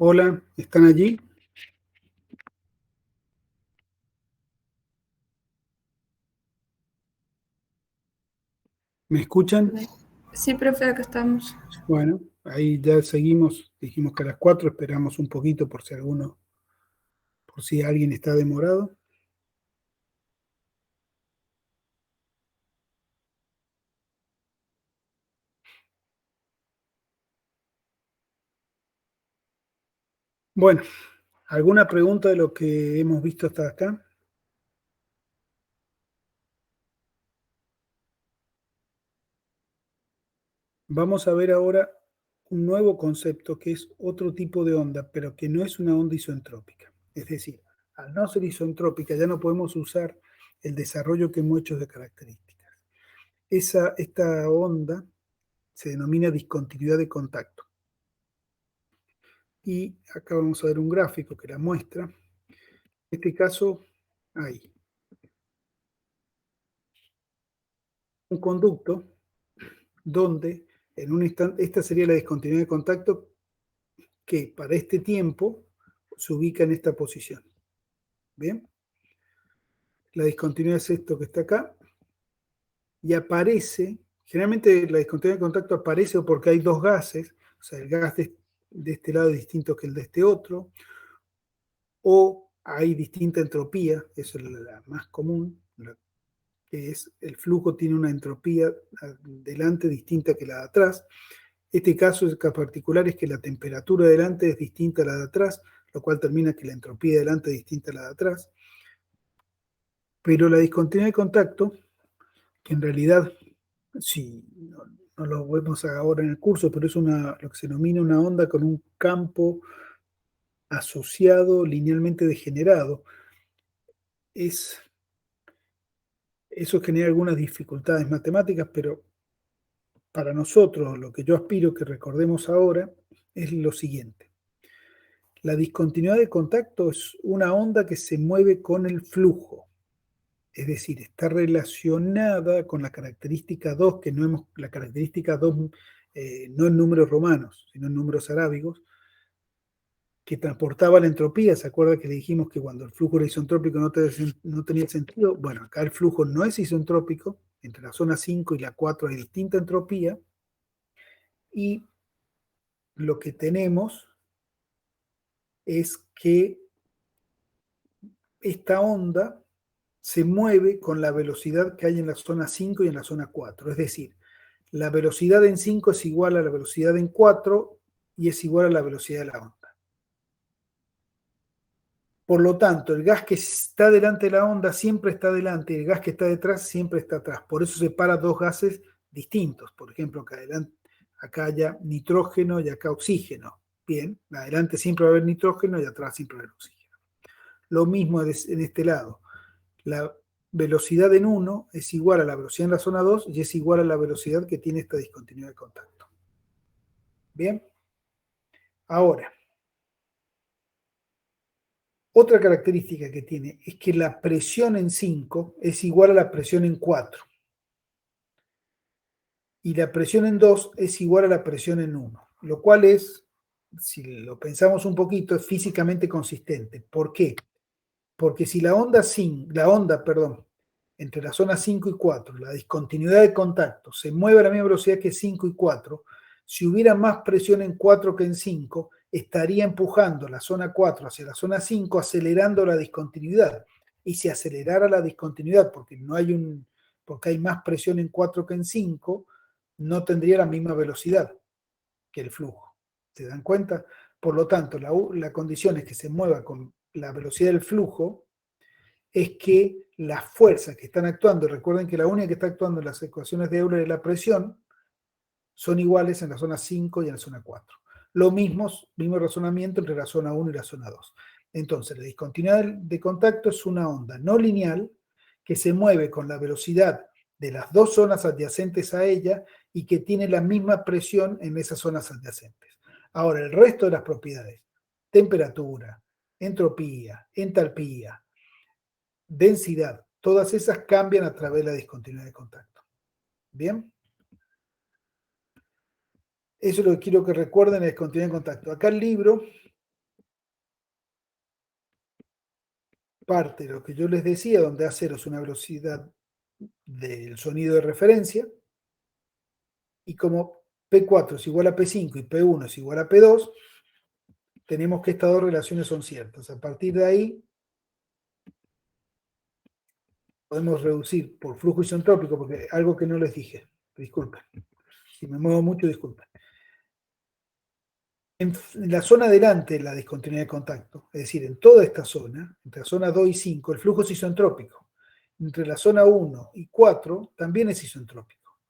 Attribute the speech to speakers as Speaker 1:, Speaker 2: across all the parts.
Speaker 1: Hola, ¿están allí? ¿Me escuchan?
Speaker 2: Sí, profe, acá estamos.
Speaker 1: Bueno, ahí ya seguimos. Dijimos que a las 4 esperamos un poquito por si alguien está demorado. Bueno, ¿alguna pregunta de lo que hemos visto hasta acá? Vamos a ver ahora un nuevo concepto que es otro tipo de onda, pero que no es una onda isentrópica. Es decir, al no ser isentrópica ya no podemos usar el desarrollo que hemos hecho de características. Esta onda se denomina discontinuidad de contacto. Y acá vamos a ver un gráfico que la muestra. En este caso, hay un conducto donde en un instante, esta sería la discontinuidad de contacto que para este tiempo se ubica en esta posición. ¿Bien? La discontinuidad es esto que está acá y aparece, generalmente la discontinuidad de contacto aparece porque hay dos gases, o sea, el gas de este lado es distinto que el de este otro, o hay distinta entropía, eso es la más común, que es el flujo tiene una entropía delante distinta que la de atrás. Este caso particular es que la temperatura delante es distinta a la de atrás, lo cual termina que la entropía delante es distinta a la de atrás. Pero la discontinuidad de contacto, que en realidad, sí, no lo vemos ahora en el curso, pero es lo que se denomina una onda con un campo asociado linealmente degenerado. Eso genera algunas dificultades matemáticas, pero para nosotros lo que yo aspiro que recordemos ahora es lo siguiente. La discontinuidad de contacto es una onda que se mueve con el flujo, es decir, está relacionada con la característica 2, la característica 2 no en números romanos, sino en números arábigos, que transportaba la entropía. ¿Se acuerda que le dijimos que cuando el flujo era isentrópico no tenía sentido? Bueno, acá el flujo no es isentrópico, entre la zona 5 y la 4 hay distinta entropía, y lo que tenemos es que esta onda se mueve con la velocidad que hay en la zona 5 y en la zona 4. Es decir, la velocidad en 5 es igual a la velocidad en 4 y es igual a la velocidad de la onda. Por lo tanto, el gas que está delante de la onda siempre está delante y el gas que está detrás siempre está atrás. Por eso separa dos gases distintos. Por ejemplo, acá haya nitrógeno y acá oxígeno. Bien, adelante siempre va a haber nitrógeno y atrás siempre va a haber oxígeno. Lo mismo en este lado. La velocidad en 1 es igual a la velocidad en la zona 2 y es igual a la velocidad que tiene esta discontinuidad de contacto. Bien. Ahora, otra característica que tiene es que la presión en 5 es igual a la presión en 4. Y la presión en 2 es igual a la presión en 1. Lo cual es, si lo pensamos un poquito, es físicamente consistente. ¿Por qué? Porque si entre la zona 5 y 4, la discontinuidad de contacto se mueve a la misma velocidad que 5 y 4, si hubiera más presión en 4 que en 5, estaría empujando la zona 4 hacia la zona 5, acelerando la discontinuidad. Y si acelerara la discontinuidad, porque hay más presión en 4 que en 5, no tendría la misma velocidad que el flujo. ¿Se dan cuenta? Por lo tanto, la condición es que se mueva con la velocidad del flujo, es que las fuerzas que están actuando, recuerden que la única que está actuando en las ecuaciones de Euler es la presión, son iguales en la zona 5 y en la zona 4. Mismo razonamiento entre la zona 1 y la zona 2. Entonces, la discontinuidad de contacto es una onda no lineal que se mueve con la velocidad de las dos zonas adyacentes a ella y que tiene la misma presión en esas zonas adyacentes. Ahora, el resto de las propiedades, temperatura, entropía, entalpía, densidad, todas esas cambian a través de la discontinuidad de contacto. ¿Bien? Eso es lo que quiero que recuerden, la discontinuidad de contacto. Acá el libro parte de lo que yo les decía, donde A0 es una velocidad del sonido de referencia, y como P4 es igual a P5 y P1 es igual a P2, tenemos que estas dos relaciones son ciertas. A partir de ahí, podemos reducir por flujo isentrópico, porque algo que no les dije, disculpen. Si me muevo mucho, disculpen. En la zona delante de la discontinuidad de contacto, es decir, en toda esta zona, entre la zona 2 y 5, el flujo es isentrópico. Entre la zona 1 y 4 también es isentrópico.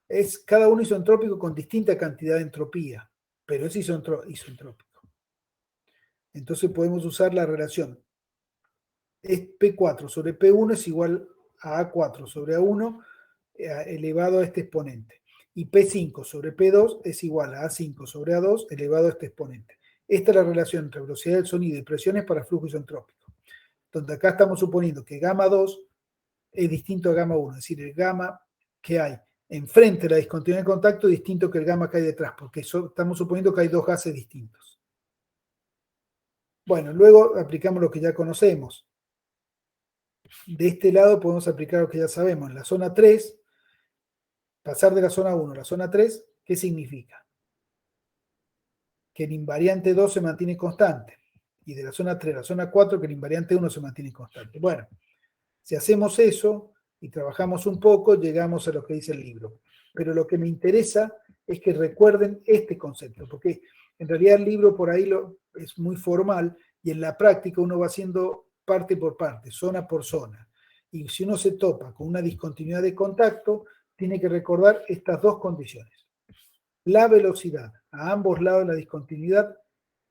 Speaker 1: Es cada uno isentrópico con distinta cantidad de entropía, pero es isentrópico. Entonces podemos usar la relación. P4 sobre P1 es igual a A4 sobre A1 elevado a este exponente. Y P5 sobre P2 es igual a A5 sobre A2 elevado a este exponente. Esta es la relación entre velocidad del sonido y presiones para flujo isentrópico. Donde acá estamos suponiendo que gamma 2 es distinto a gamma 1, es decir, el gamma que hay enfrente de la discontinuidad de contacto es distinto que el gamma que hay detrás, porque estamos suponiendo que hay dos gases distintos. Bueno, luego aplicamos lo que ya conocemos. De este lado podemos aplicar lo que ya sabemos. En la zona 3, pasar de la zona 1 a la zona 3, ¿qué significa? Que el invariante 2 se mantiene constante. Y de la zona 3 a la zona 4, que el invariante 1 se mantiene constante. Bueno, si hacemos eso y trabajamos un poco, llegamos a lo que dice el libro. Pero lo que me interesa es que recuerden este concepto, porque en realidad el libro por ahí es muy formal y en la práctica uno va haciendo parte por parte, zona por zona. Y si uno se topa con una discontinuidad de contacto, tiene que recordar estas dos condiciones. La velocidad a ambos lados de la discontinuidad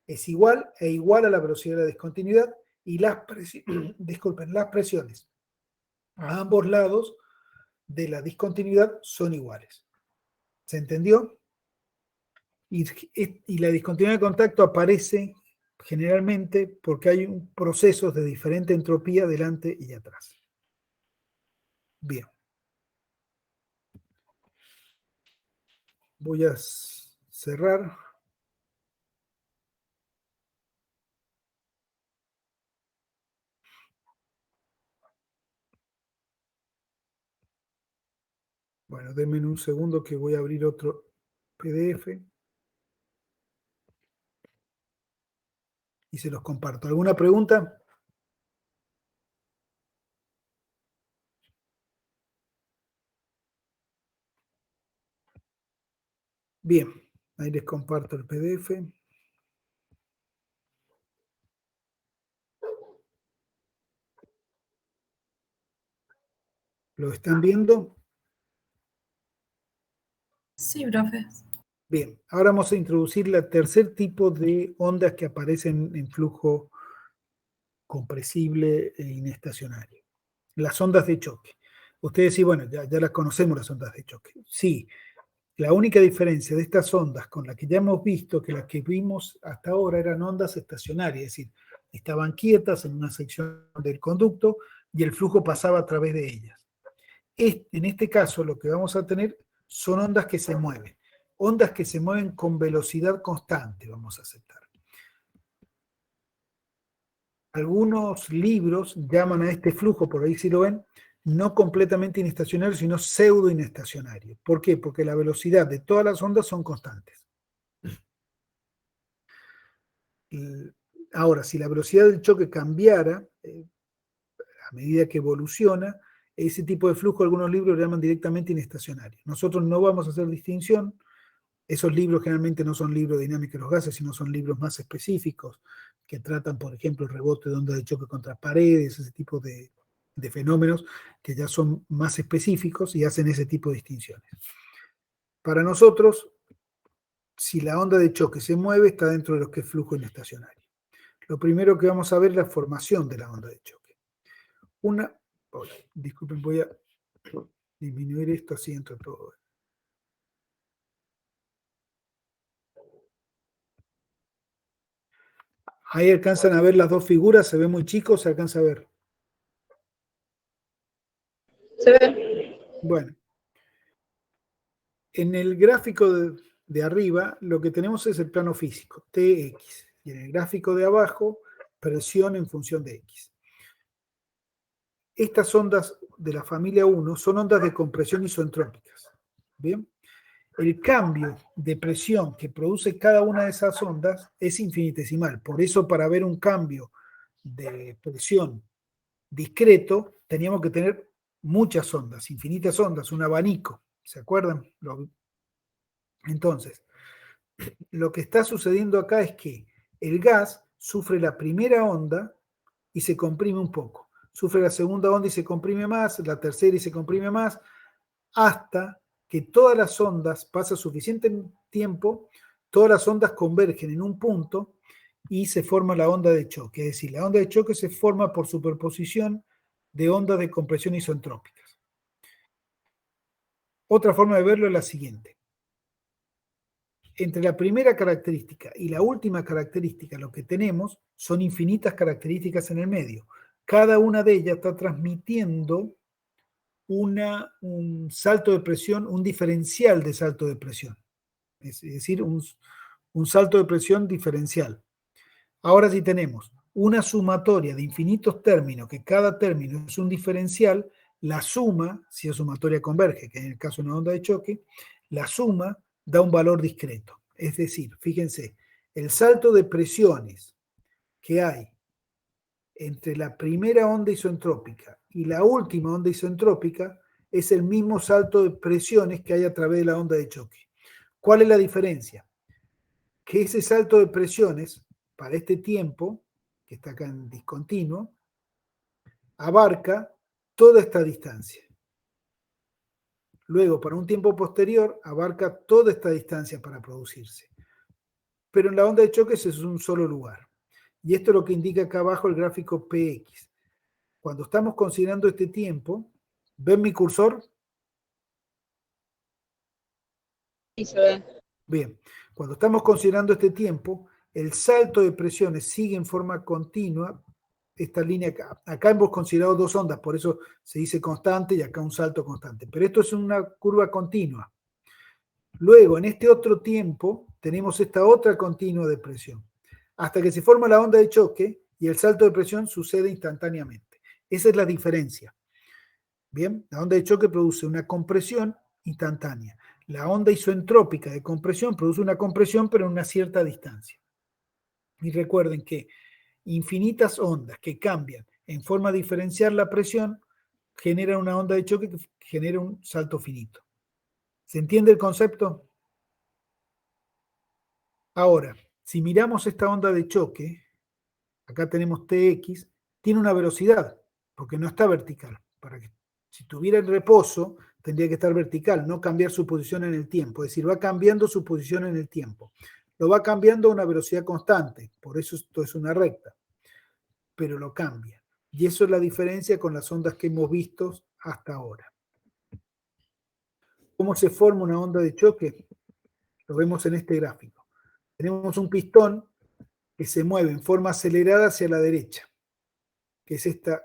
Speaker 1: es igual e igual a la velocidad de la discontinuidad y las presiones a ambos lados de la discontinuidad son iguales. ¿Se entendió? Y la discontinuidad de contacto aparece generalmente porque hay procesos de diferente entropía delante y atrás. Bien. Voy a cerrar. Bueno, denme un segundo que voy a abrir otro PDF y se los comparto. ¿Alguna pregunta? Bien, ahí les comparto el PDF. ¿Lo están viendo?
Speaker 2: Sí, profe.
Speaker 1: Bien, ahora vamos a introducir el tercer tipo de ondas que aparecen en flujo compresible e inestacionario. Las ondas de choque. Ustedes sí, bueno, ya las conocemos las ondas de choque. Sí, la única diferencia de estas ondas con las que ya hemos visto que las que vimos hasta ahora eran ondas estacionarias, es decir, estaban quietas en una sección del conducto y el flujo pasaba a través de ellas. En este caso lo que vamos a tener son ondas que se mueven con velocidad constante, vamos a aceptar. Algunos libros llaman a este flujo, por ahí si lo ven, no completamente inestacionario, sino pseudo inestacionario. ¿Por qué? Porque la velocidad de todas las ondas son constantes. Ahora, si la velocidad del choque cambiara a medida que evoluciona, ese tipo de flujo algunos libros lo llaman directamente inestacionario. Nosotros no vamos a hacer distinción. Esos libros generalmente no son libros de dinámica de los gases, sino son libros más específicos que tratan, por ejemplo, el rebote de ondas de choque contra paredes, ese tipo de fenómenos que ya son más específicos y hacen ese tipo de distinciones. Para nosotros, si la onda de choque se mueve, está dentro de lo que es flujo inestacionario. Lo primero que vamos a ver es la formación de la onda de choque. Disculpen, voy a disminuir esto así entre todo. Ahí alcanzan a ver las dos figuras, se ve muy chico, se alcanza a ver.
Speaker 2: Se ve.
Speaker 1: Bueno, en el gráfico de arriba lo que tenemos es el plano físico, Tx, y en el gráfico de abajo, presión en función de X. estas ondas de la familia 1 son ondas de compresión isotrópicas. ¿Bien? El cambio de presión que produce cada una de esas ondas es infinitesimal. Por eso, para ver un cambio de presión discreto, teníamos que tener muchas ondas, infinitas ondas, un abanico. ¿Se acuerdan? Entonces, lo que está sucediendo acá es que el gas sufre la primera onda y se comprime un poco. Sufre la segunda onda y se comprime más, la tercera y se comprime más, hasta que todas las ondas, pasa suficiente tiempo, todas las ondas convergen en un punto y se forma la onda de choque. Es decir, la onda de choque se forma por superposición de ondas de compresión isotrópicas. Otra forma de verlo es la siguiente. Entre la primera característica y la última característica, lo que tenemos son infinitas características en el medio. Cada una de ellas está transmitiendo un salto de presión, un diferencial de salto de presión. Es decir, un salto de presión diferencial. Ahora sí tenemos una sumatoria de infinitos términos, que cada término es un diferencial, la suma, si la sumatoria converge, que en el caso de una onda de choque, la suma da un valor discreto. Es decir, fíjense, el salto de presiones que hay entre la primera onda isotrópica y la última onda isotrópica es el mismo salto de presiones que hay a través de la onda de choque. ¿Cuál es la diferencia? Que ese salto de presiones para este tiempo, que está acá en discontinuo, abarca toda esta distancia. Luego, para un tiempo posterior, abarca toda esta distancia para producirse. Pero en la onda de choques es un solo lugar. Y esto es lo que indica acá abajo el gráfico PX. Cuando estamos considerando este tiempo, ¿ven mi cursor?
Speaker 2: Sí, se ve.
Speaker 1: Bien, cuando estamos considerando este tiempo, el salto de presiones sigue en forma continua. Esta línea acá hemos considerado dos ondas, por eso se dice constante y acá un salto constante. Pero esto es una curva continua. Luego, en este otro tiempo, tenemos esta otra continua de presión, hasta que se forma la onda de choque y el salto de presión sucede instantáneamente. Esa es la diferencia. Bien, la onda de choque produce una compresión instantánea. La onda isotrópica de compresión produce una compresión, pero en una cierta distancia. Y recuerden que infinitas ondas que cambian en forma diferencial la presión generan una onda de choque que genera un salto finito. ¿Se entiende el concepto? Ahora, si miramos esta onda de choque, acá tenemos Tx, tiene una velocidad, porque no está vertical. Si tuviera el reposo, tendría que estar vertical, no cambiar su posición en el tiempo. Es decir, va cambiando su posición en el tiempo. Lo va cambiando a una velocidad constante, por eso esto es una recta, pero lo cambia. Y eso es la diferencia con las ondas que hemos visto hasta ahora. ¿Cómo se forma una onda de choque? Lo vemos en este gráfico. Tenemos un pistón que se mueve en forma acelerada hacia la derecha, que es esta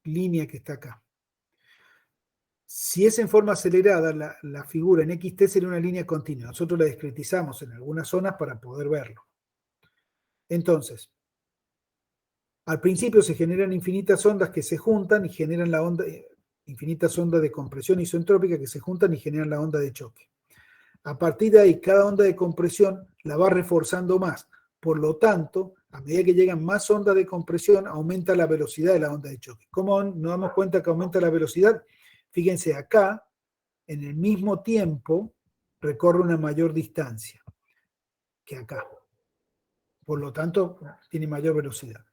Speaker 1: línea que está acá. Si es en forma acelerada, la figura en XT sería una línea continua. Nosotros la discretizamos en algunas zonas para poder verlo. Entonces, al principio se generan infinitas ondas que se juntan y generan la onda, infinitas ondas de compresión isotrópica que se juntan y generan la onda de choque. A partir de ahí, cada onda de compresión la va reforzando más. Por lo tanto, a medida que llegan más ondas de compresión, aumenta la velocidad de la onda de choque. ¿Cómo nos damos cuenta que aumenta la velocidad? Fíjense, acá, en el mismo tiempo, recorre una mayor distancia que acá. Por lo tanto, tiene mayor velocidad.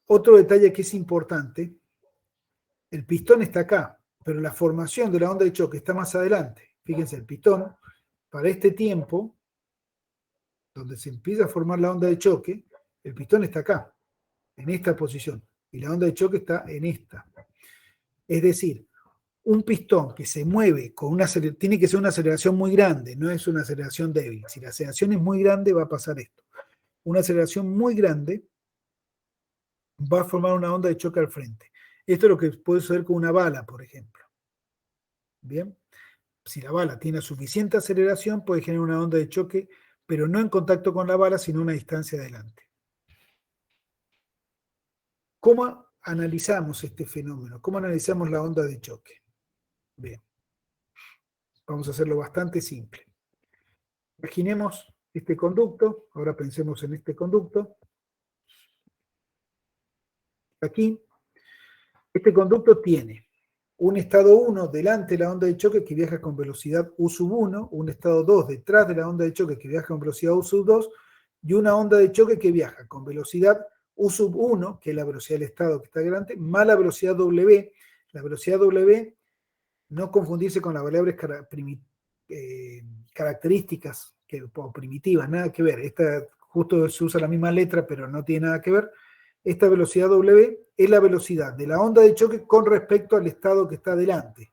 Speaker 1: Otro detalle que es importante, el pistón está acá, pero la formación de la onda de choque está más adelante. Fíjense, el pistón, para este tiempo, donde se empieza a formar la onda de choque, el pistón está acá, en esta posición, y la onda de choque está en esta. Es decir, un pistón que se mueve con tiene que ser una aceleración muy grande, no es una aceleración débil. Si la aceleración es muy grande, va a pasar esto. Una aceleración muy grande va a formar una onda de choque al frente. Esto es lo que puede suceder con una bala, por ejemplo. Bien, si la bala tiene suficiente aceleración, puede generar una onda de choque, pero no en contacto con la bala, sino a una distancia adelante. ¿Cómo analizamos este fenómeno? ¿Cómo analizamos la onda de choque? Bien, vamos a hacerlo bastante simple. Imaginemos este conducto, ahora pensemos en este conducto. Aquí, este conducto tiene un estado 1 delante de la onda de choque que viaja con velocidad U sub 1, un estado 2 detrás de la onda de choque que viaja con velocidad U sub 2 y una onda de choque que viaja con velocidad U sub 1, que es la velocidad del estado que está delante, más la velocidad W. La velocidad W, no confundirse con las variables características o primitivas, nada que ver. Esta justo se usa la misma letra, pero no tiene nada que ver. Esta velocidad W es la velocidad de la onda de choque con respecto al estado que está delante.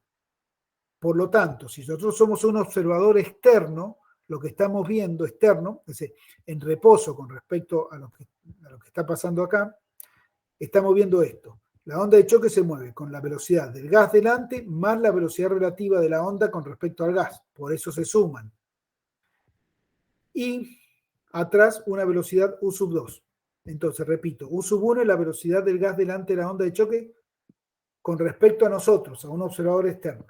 Speaker 1: Por lo tanto, si nosotros somos un observador externo, lo que estamos viendo externo, es decir, en reposo con respecto a lo que está pasando acá, estamos viendo esto. La onda de choque se mueve con la velocidad del gas delante más la velocidad relativa de la onda con respecto al gas. Por eso se suman. Y atrás una velocidad U sub 2. Entonces, repito, U sub 1 es la velocidad del gas delante de la onda de choque con respecto a nosotros, a un observador externo.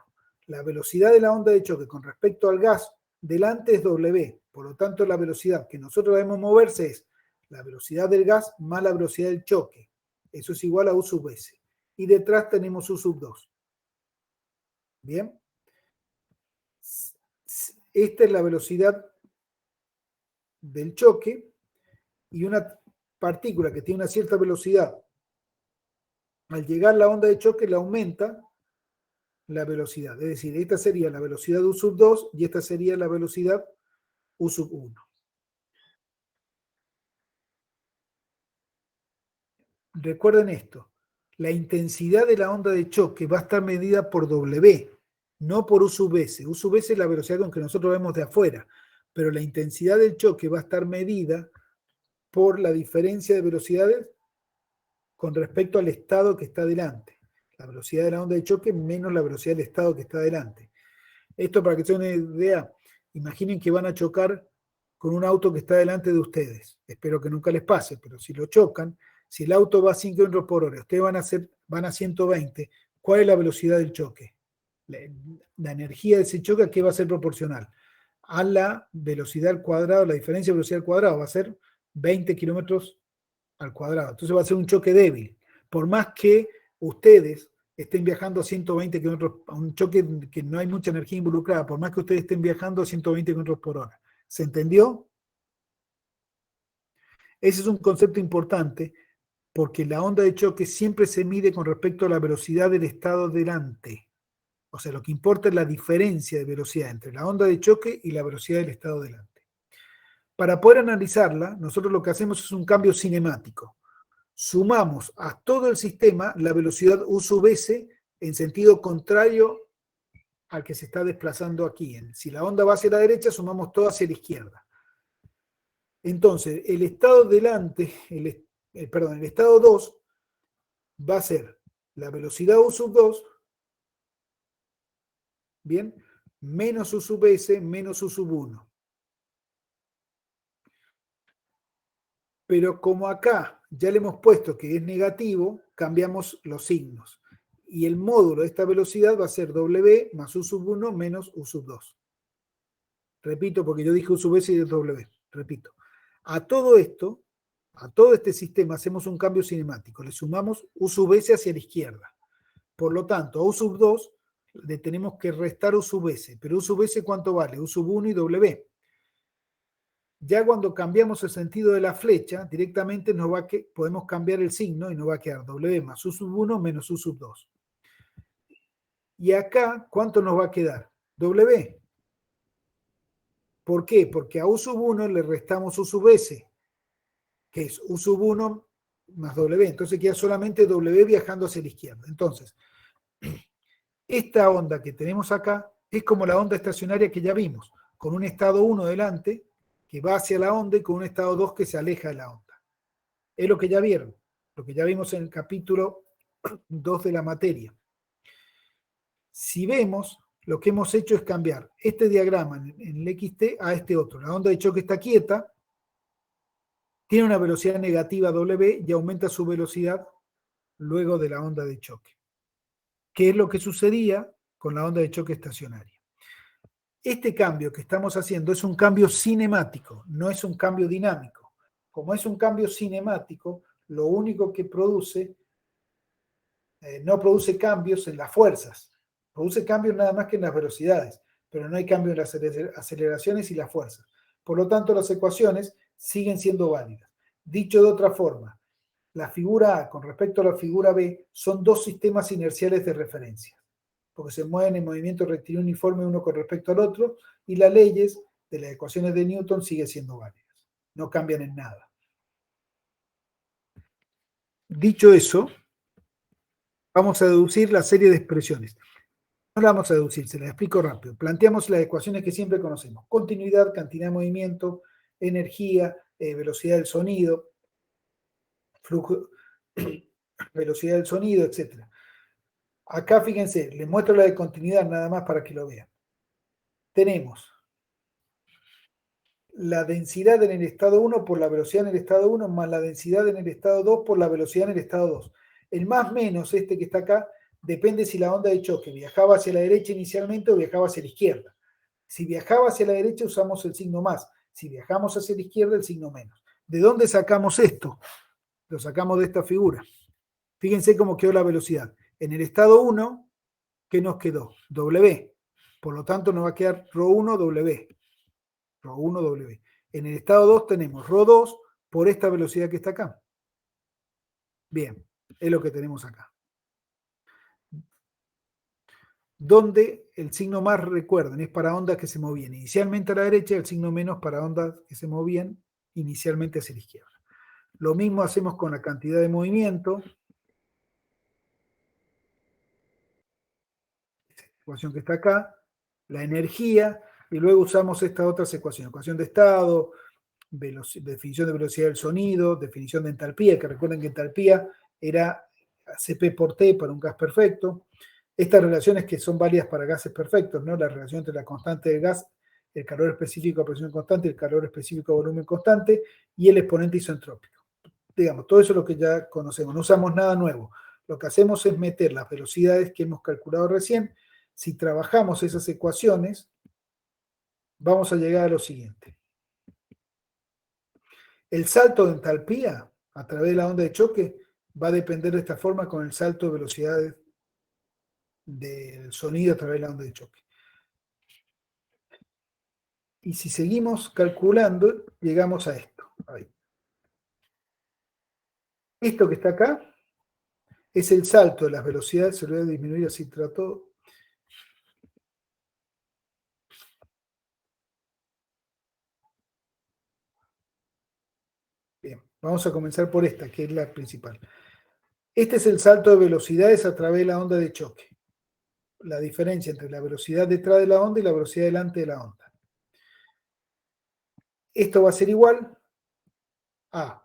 Speaker 1: La velocidad de la onda de choque con respecto al gas delante es W. Por lo tanto, la velocidad que nosotros debemos moverse es la velocidad del gas más la velocidad del choque. Eso es igual a U sub S. Y detrás tenemos U sub 2. ¿Bien? Esta es la velocidad del choque y una partícula que tiene una cierta velocidad, al llegar la onda de choque le aumenta la velocidad. Es decir, esta sería la velocidad U sub 2 y esta sería la velocidad U sub 1. Recuerden esto, la intensidad de la onda de choque va a estar medida por W, no por U sub S. U sub S es la velocidad con que nosotros vemos de afuera, pero la intensidad del choque va a estar medida por la diferencia de velocidades con respecto al estado que está delante. La velocidad de la onda de choque menos la velocidad del estado que está delante. Esto para que se den una idea, imaginen que van a chocar con un auto que está delante de ustedes. Espero que nunca les pase, pero si lo chocan, si el auto va a 5 km por hora, ustedes van a 120, ¿cuál es la velocidad del choque? La energía de ese choque, ¿a qué va a ser proporcional? A la velocidad al cuadrado, la diferencia de velocidad al cuadrado va a ser 20 kilómetros al cuadrado. Entonces va a ser un choque débil. Por más que ustedes estén viajando a 120 kilómetros, a un choque que no hay mucha energía involucrada, por más que ustedes estén viajando a 120 kilómetros por hora. ¿Se entendió? Ese es un concepto importante porque la onda de choque siempre se mide con respecto a la velocidad del estado delante. O sea, lo que importa es la diferencia de velocidad entre la onda de choque y la velocidad del estado delante. Para poder analizarla, nosotros lo que hacemos es un cambio cinemático. Sumamos a todo el sistema la velocidad U sub S en sentido contrario al que se está desplazando aquí. Si la onda va hacia la derecha, sumamos todo hacia la izquierda. Entonces, el estado delante, el estado 2 va a ser la velocidad U sub 2, bien, menos U sub S, menos U sub 1. Pero como acá ya le hemos puesto que es negativo, cambiamos los signos. Y el módulo de esta velocidad va a ser W más U sub 1 menos U sub 2. Repito, porque yo dije U sub S y es W. Repito. A todo esto, a todo este sistema, hacemos un cambio cinemático. Le sumamos U sub S hacia la izquierda. Por lo tanto, a U sub 2 le tenemos que restar U sub S. Pero U sub S, ¿cuánto vale? U sub 1 y W. Ya cuando cambiamos el sentido de la flecha, directamente podemos cambiar el signo y nos va a quedar W más U sub 1 menos U sub 2. Y acá, ¿cuánto nos va a quedar? W. ¿Por qué? Porque a U sub 1 le restamos U sub S, que es U sub 1 más W. Entonces queda solamente W viajando hacia la izquierda. Entonces, esta onda que tenemos acá es como la onda estacionaria que ya vimos, con un estado 1 delante, que va hacia la onda, y con un estado 2 que se aleja de la onda. Es lo que ya vieron, lo que ya vimos en el capítulo 2 de la materia. Si vemos, lo que hemos hecho es cambiar este diagrama en el XT a este otro. La onda de choque está quieta, tiene una velocidad negativa W y aumenta su velocidad luego de la onda de choque. ¿Qué es lo que sucedía con la onda de choque estacionaria? Este cambio que estamos haciendo es un cambio cinemático, no es un cambio dinámico. Como es un cambio cinemático, lo único que produce, no produce cambios en las fuerzas, produce cambios nada más que en las velocidades, pero no hay cambio en las aceleraciones y las fuerzas. Por lo tanto, las ecuaciones siguen siendo válidas. Dicho de otra forma, la figura A con respecto a la figura B son dos sistemas inerciales de referencia, porque se mueven en movimiento rectilíneo uniforme uno con respecto al otro, y las leyes de las ecuaciones de Newton siguen siendo válidas. No cambian en nada. Dicho eso, vamos a deducir la serie de expresiones. No la vamos a deducir, se la explico rápido. Planteamos las ecuaciones que siempre conocemos. Continuidad, cantidad de movimiento, energía, velocidad del sonido, flujo, velocidad del sonido, etc. Acá, fíjense, les muestro la de continuidad nada más para que lo vean. Tenemos la densidad en el estado 1 por la velocidad en el estado 1 más la densidad en el estado 2 por la velocidad en el estado 2. El más menos, este que está acá, depende si la onda de choque viajaba hacia la derecha inicialmente o viajaba hacia la izquierda. Si viajaba hacia la derecha usamos el signo más. Si viajamos hacia la izquierda, el signo menos. ¿De dónde sacamos esto? Lo sacamos de esta figura. Fíjense cómo quedó la velocidad. En el estado 1, ¿qué nos quedó? W. Por lo tanto, nos va a quedar ρ1 W. ρ1 W. En el estado 2 tenemos ρ2 por esta velocidad que está acá. Bien, es lo que tenemos acá. Donde el signo más, recuerden, es para ondas que se movían inicialmente a la derecha y el signo menos para ondas que se movían inicialmente hacia la izquierda. Lo mismo hacemos con la cantidad de movimiento. Ecuación que está acá, la energía, y luego usamos estas otras ecuaciones. Ecuación de estado, definición de velocidad del sonido, definición de entalpía, que recuerden que entalpía era Cp por T para un gas perfecto. Estas relaciones que son válidas para gases perfectos, ¿no? La relación entre la constante del gas, el calor específico a presión constante, el calor específico a volumen constante y el exponente isentrópico. Digamos, todo eso es lo que ya conocemos, no usamos nada nuevo. Lo que hacemos es meter las velocidades que hemos calculado recién. Si trabajamos esas ecuaciones, vamos a llegar a lo siguiente. El salto de entalpía a través de la onda de choque va a depender de esta forma con el salto de velocidades del sonido a través de la onda de choque. Y si seguimos calculando, llegamos a esto. Ahí. Esto que está acá es el salto de las velocidades, se lo voy a disminuir así trato. Bien, vamos a comenzar por esta, que es la principal. Este es el salto de velocidades a través de la onda de choque. La diferencia entre la velocidad detrás de la onda y la velocidad delante de la onda. Esto va a ser igual a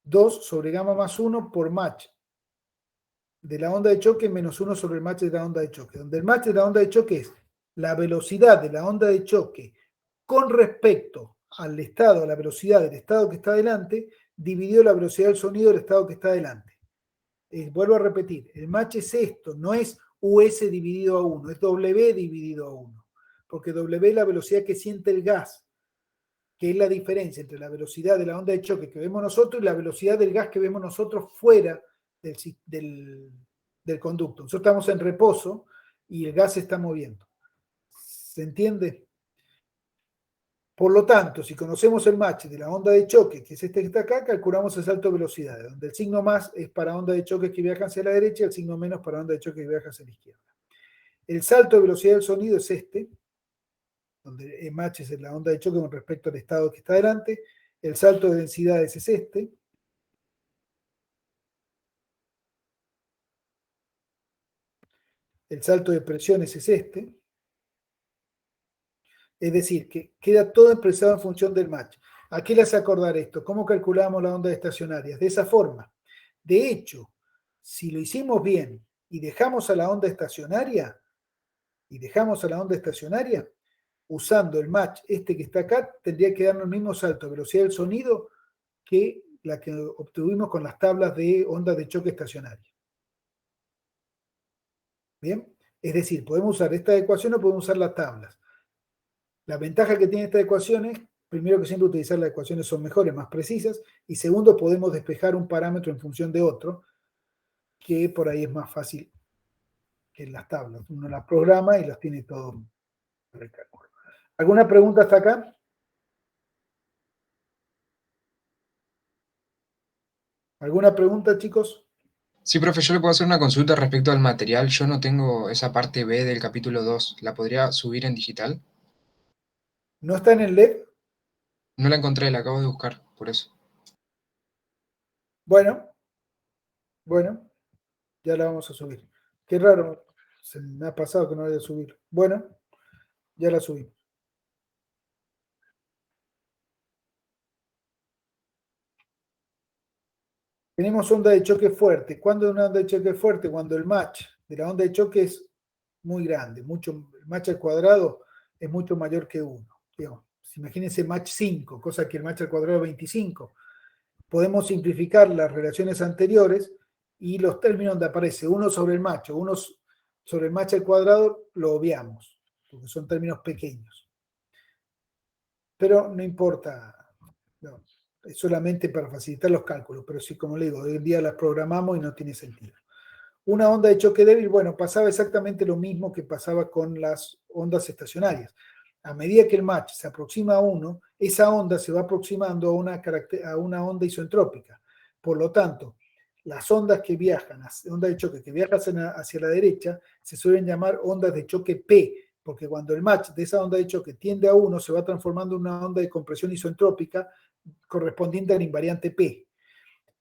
Speaker 1: 2 sobre gamma más 1 por mach de la onda de choque menos 1 sobre el mach de la onda de choque, donde el mach de la onda de choque es la velocidad de la onda de choque con respecto al estado, a la velocidad del estado que está delante, dividido la velocidad del sonido del estado que está delante. Vuelvo a repetir, el mach es esto, no es US dividido a 1, es W dividido a 1, porque W es la velocidad que siente el gas, que es la diferencia entre la velocidad de la onda de choque que vemos nosotros y la velocidad del gas que vemos nosotros fuera del conducto. Nosotros estamos en reposo y el gas se está moviendo. ¿Se entiende? Por lo tanto, si conocemos el mach de la onda de choque, que es este que está acá, calculamos el salto de velocidades, donde el signo más es para onda de choque que viaja hacia la derecha y el signo menos para onda de choque que viaja hacia la izquierda. El salto de velocidad del sonido es este, donde el mach es la onda de choque con respecto al estado que está delante. El salto de densidades es este. El salto de presiones es este. Es decir, que queda todo expresado en función del mach. ¿A qué le hace acordar esto? ¿Cómo calculamos la onda estacionaria? De esa forma. De hecho, si lo hicimos bien y dejamos a la onda estacionaria, usando el match este que está acá, tendría que darnos el mismo salto de velocidad del sonido que la que obtuvimos con las tablas de ondas de choque estacionaria. ¿Bien? Es decir, podemos usar esta ecuación o podemos usar las tablas. La ventaja que tiene esta ecuación es, primero, que siempre utilizar las ecuaciones son mejores, más precisas, y segundo, podemos despejar un parámetro en función de otro, que por ahí es más fácil que en las tablas. Uno las programa y las tiene todo para el cálculo. ¿Alguna pregunta hasta acá? ¿Alguna pregunta, chicos?
Speaker 3: Sí, profe, yo le puedo hacer una consulta respecto al material. Yo no tengo esa parte B del capítulo 2. ¿La podría subir en digital?
Speaker 1: ¿No está en el LED?
Speaker 3: No la encontré, la acabo de buscar, por eso.
Speaker 1: Bueno, ya la vamos a subir. Qué raro, se me ha pasado que no la haya subido. Bueno, ya la subí. Tenemos onda de choque fuerte. ¿Cuándo es una onda de choque fuerte? Cuando el match de la onda de choque es muy grande, el match al cuadrado es mucho mayor que 1. Imagínense match 5, cosa que el match al cuadrado es 25. Podemos simplificar las relaciones anteriores y los términos donde aparece 1 sobre el match o 1 sobre el match al cuadrado lo obviamos, porque son términos pequeños. Pero no importa, no, es solamente para facilitar los cálculos, pero sí, como le digo, hoy en día las programamos y no tiene sentido. Una onda de choque débil, bueno, pasaba exactamente lo mismo que pasaba con las ondas estacionarias. A medida que el match se aproxima a 1, esa onda se va aproximando a una onda isentrópica. Por lo tanto, las ondas que viajan, ondas de choque que viajan hacia la derecha, se suelen llamar ondas de choque P, porque cuando el match de esa onda de choque tiende a 1, se va transformando en una onda de compresión isentrópica correspondiente al invariante P.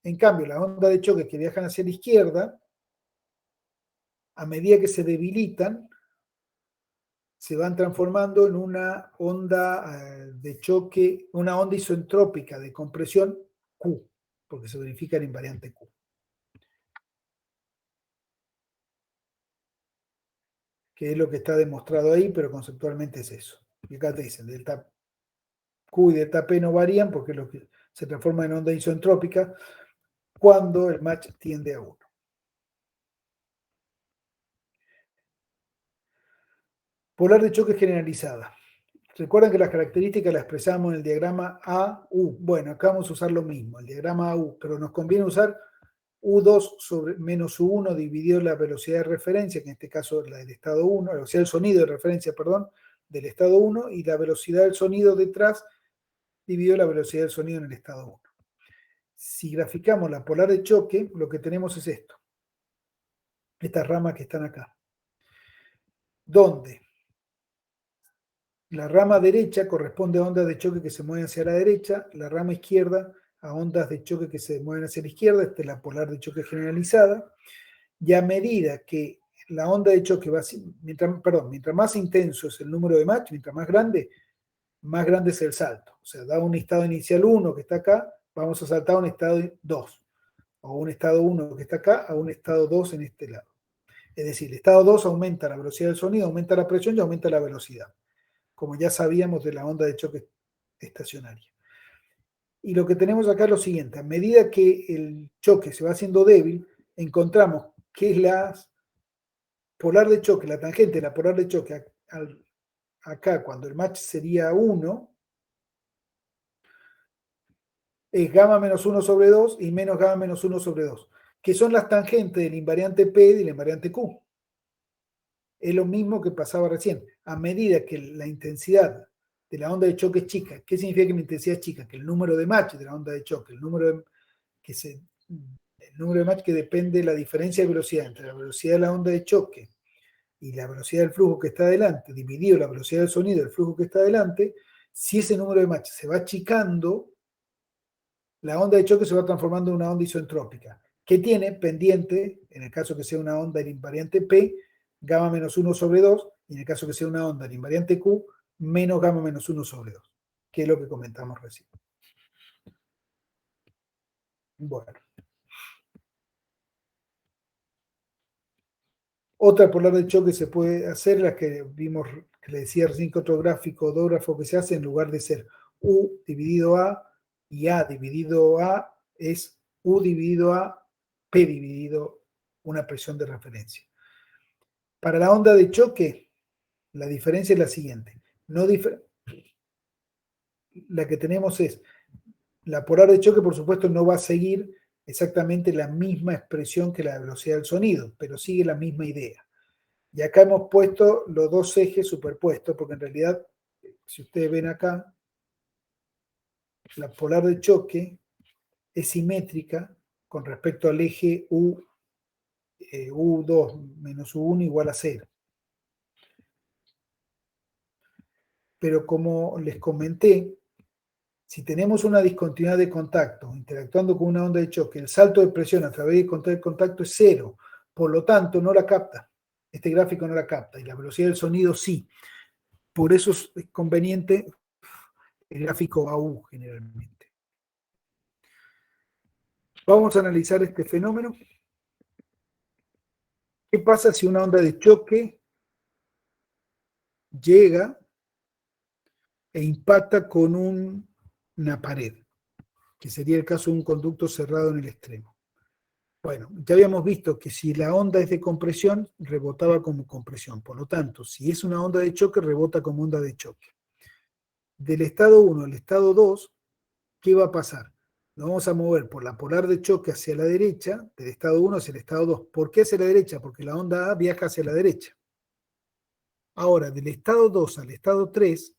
Speaker 1: En cambio, las ondas de choque que viajan hacia la izquierda, a medida que se debilitan, se van transformando en una onda de choque, una onda isentrópica de compresión Q, porque se verifica el invariante Q. Que es lo que está demostrado ahí, pero conceptualmente es eso. Y acá te dicen, delta Q y delta P no varían porque lo que se transforma en onda isentrópica cuando el match tiende a 1. Polar de choque generalizada. Recuerden que las características las expresamos en el diagrama AU. Bueno, acá vamos a usar lo mismo, el diagrama AU, pero nos conviene usar U2 sobre menos U1 dividido la velocidad de referencia, que en este caso es la del estado 1, la velocidad del sonido de referencia, perdón, del estado 1, y la velocidad del sonido detrás dividido la velocidad del sonido en el estado 1. Si graficamos la polar de choque, lo que tenemos es esto, estas ramas que están acá, donde la rama derecha corresponde a ondas de choque que se mueven hacia la derecha, la rama izquierda a ondas de choque que se mueven hacia la izquierda, esta es la polar de choque generalizada, y a medida que la onda de choque va, mientras más intenso es el número de match, mientras más grande es el salto. O sea, da un estado inicial 1 que está acá, vamos a saltar a un estado 2, o un estado 1 que está acá a un estado 2 en este lado. Es decir, el estado 2 aumenta la velocidad del sonido, aumenta la presión y aumenta la velocidad, como ya sabíamos de la onda de choque estacionaria. Y lo que tenemos acá es lo siguiente, a medida que el choque se va haciendo débil, encontramos que es la polar de choque, la tangente de la polar de choque acá, cuando el match sería 1, es gamma menos 1 sobre 2 y menos gamma menos 1 sobre 2, que son las tangentes del invariante P y del invariante Q. Es lo mismo que pasaba recién. A medida que la intensidad de la onda de choque es chica, ¿qué significa que la intensidad es chica? Que el número de match de la onda de choque, el número de match que depende de la diferencia de velocidad entre la velocidad de la onda de choque y la velocidad del flujo que está adelante, dividido la velocidad del sonido del flujo que está adelante, si ese número de match se va achicando, la onda de choque se va transformando en una onda isentrópica, que tiene pendiente, en el caso que sea una onda en invariante P, gamma menos 1 sobre 2, y en el caso que sea una onda en invariante Q, menos gamma menos 1 sobre 2, que es lo que comentamos recién. Bueno. Otra polar de choque se puede hacer, la que vimos, que le decía recién que otro gráfico, odógrafo que se hace, en lugar de ser U dividido A y A dividido A, es U dividido a P dividido una presión de referencia. Para la onda de choque, la diferencia es la siguiente. La que tenemos es, la polar de choque, por supuesto, no va a seguir exactamente la misma expresión que la velocidad del sonido, pero sigue la misma idea. Y acá hemos puesto los dos ejes superpuestos, porque en realidad, si ustedes ven acá, la polar de choque es simétrica con respecto al eje U2 menos U1 igual a 0. Pero como les comenté, si tenemos una discontinuidad de contacto interactuando con una onda de choque, el salto de presión a través del contacto es 0, por lo tanto no la capta. Este gráfico no la capta y la velocidad del sonido sí. Por eso es conveniente el gráfico AU generalmente. Vamos a analizar este fenómeno. ¿Qué pasa si una onda de choque llega e impacta con una pared, que sería el caso de un conducto cerrado en el extremo? Bueno, ya habíamos visto que si la onda es de compresión, rebotaba como compresión. Por lo tanto, si es una onda de choque, rebota como onda de choque. Del estado 1 al estado 2, ¿qué va a pasar? Nos vamos a mover por la polar de choque hacia la derecha, del estado 1 hacia el estado 2. ¿Por qué hacia la derecha? Porque la onda A viaja hacia la derecha. Ahora, del estado 2 al estado 3,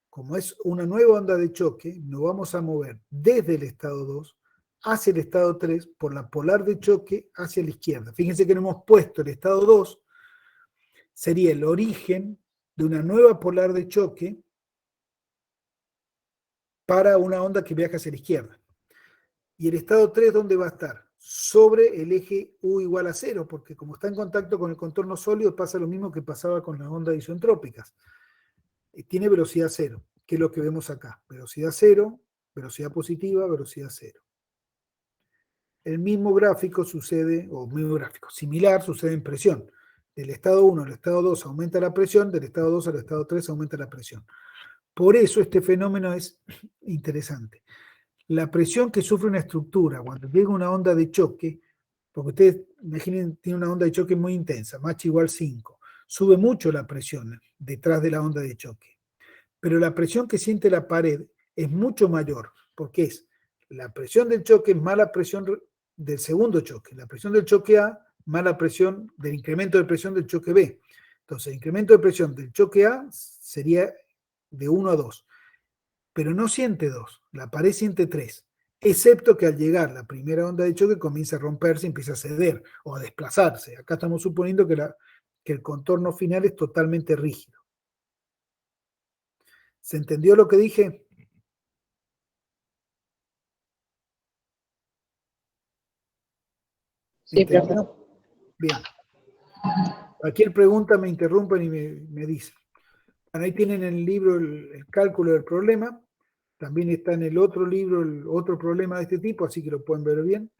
Speaker 1: como es una nueva onda de choque, nos vamos a mover desde el estado 2 hacia el estado 3 por la polar de choque hacia la izquierda. Fíjense que no hemos puesto el estado 2, sería el origen de una nueva polar de choque para una onda que viaja hacia la izquierda. Y el estado 3, ¿dónde va a estar? Sobre el eje U igual a 0, porque como está en contacto con el contorno sólido, pasa lo mismo que pasaba con las ondas isentrópicas. Tiene velocidad 0, que es lo que vemos acá. Velocidad 0, velocidad positiva, velocidad 0. El mismo gráfico sucede, o mismo gráfico, similar sucede en presión. Del estado 1 al estado 2 aumenta la presión, del estado 2 al estado 3 aumenta la presión. Por eso este fenómeno es interesante. La presión que sufre una estructura cuando llega una onda de choque, porque ustedes imaginen, tiene una onda de choque muy intensa, Mach igual 5, sube mucho la presión detrás de la onda de choque. Pero la presión que siente la pared es mucho mayor, porque es la presión del choque más la presión del segundo choque, la presión del choque A más la presión del incremento de presión del choque B. Entonces, el incremento de presión del choque A sería de 1 a 2, pero no siente 2, la pared siente 3, excepto que al llegar la primera onda de choque comienza a romperse, empieza a ceder o a desplazarse. Acá estamos suponiendo que el contorno final es totalmente rígido. ¿Se entendió lo que dije?
Speaker 2: Sí, profe.
Speaker 1: Bien. Cualquier pregunta me interrumpen y me dicen. Bueno, ahí tienen en el libro el cálculo del problema. También está en el otro libro el otro problema de este tipo, así que lo pueden ver bien.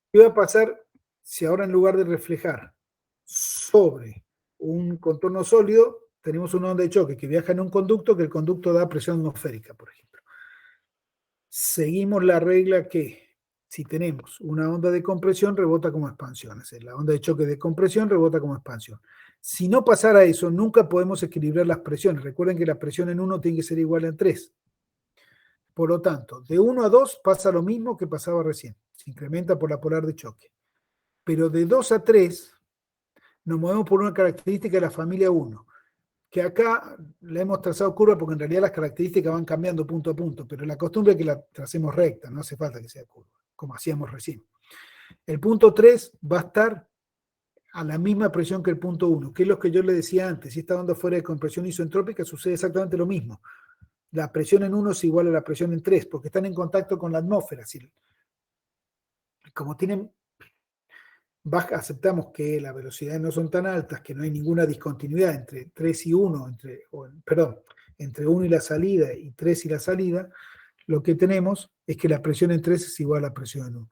Speaker 1: ¿Qué va a pasar si ahora en lugar de reflejar sobre un contorno sólido, tenemos una onda de choque que viaja en un conducto, que el conducto da presión atmosférica, por ejemplo? Seguimos la regla que si tenemos una onda de compresión, rebota como expansión. Es decir, la onda de choque de compresión rebota como expansión. Si no pasara eso, nunca podemos equilibrar las presiones. Recuerden que la presión en 1 tiene que ser igual a 3. Por lo tanto, de 1 a 2 pasa lo mismo que pasaba recién. Se incrementa por la polar de choque. Pero de 2 a 3 nos movemos por una característica de la familia 1, que acá le hemos trazado curva porque en realidad las características van cambiando punto a punto, pero la costumbre es que la tracemos recta, no hace falta que sea curva, como hacíamos recién. El punto 3 va a estar a la misma presión que el punto 1, que es lo que yo le decía antes. Si está onda fuera de compresión isentrópica, sucede exactamente lo mismo. La presión en 1 es igual a la presión en 3, porque están en contacto con la atmósfera. Como tienen baja, aceptamos que las velocidades no son tan altas, que no hay ninguna discontinuidad entre 3 y 1, entre 1 y la salida y 3 y la salida, lo que tenemos es que la presión en 3 es igual a la presión en 1.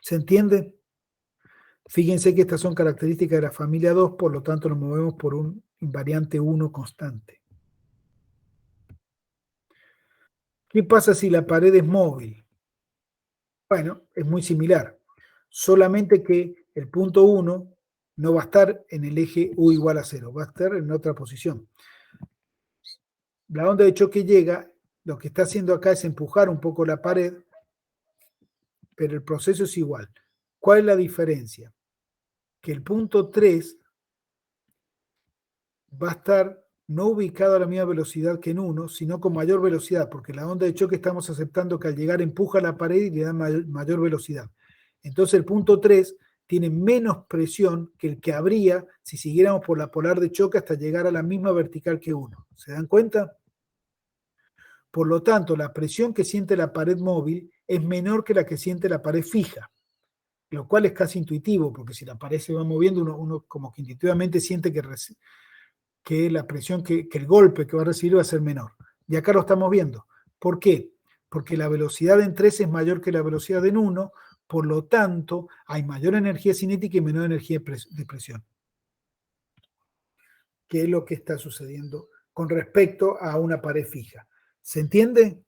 Speaker 1: ¿Se entiende? Fíjense que estas son características de la familia 2, por lo tanto nos movemos por un invariante 1 constante. ¿Qué pasa si la pared es móvil? Bueno, es muy similar, solamente que el punto 1 no va a estar en el eje U igual a 0, va a estar en otra posición. La onda de choque llega, lo que está haciendo acá es empujar un poco la pared, pero el proceso es igual. ¿Cuál es la diferencia? Que el punto 3 va a estar no ubicado a la misma velocidad que en 1, sino con mayor velocidad, porque la onda de choque estamos aceptando que al llegar empuja la pared y le da mayor velocidad. Entonces el punto 3 tiene menos presión que el que habría si siguiéramos por la polar de choque hasta llegar a la misma vertical que 1. ¿Se dan cuenta? Por lo tanto, la presión que siente la pared móvil es menor que la que siente la pared fija, lo cual es casi intuitivo, porque si la pared se va moviendo, uno como que intuitivamente siente que la presión, que el golpe que va a recibir va a ser menor. Y acá lo estamos viendo. ¿Por qué? Porque la velocidad en 3 es mayor que la velocidad en 1, por lo tanto, hay mayor energía cinética y menor energía de presión. ¿Qué es lo que está sucediendo con respecto a una pared fija? ¿Se entiende?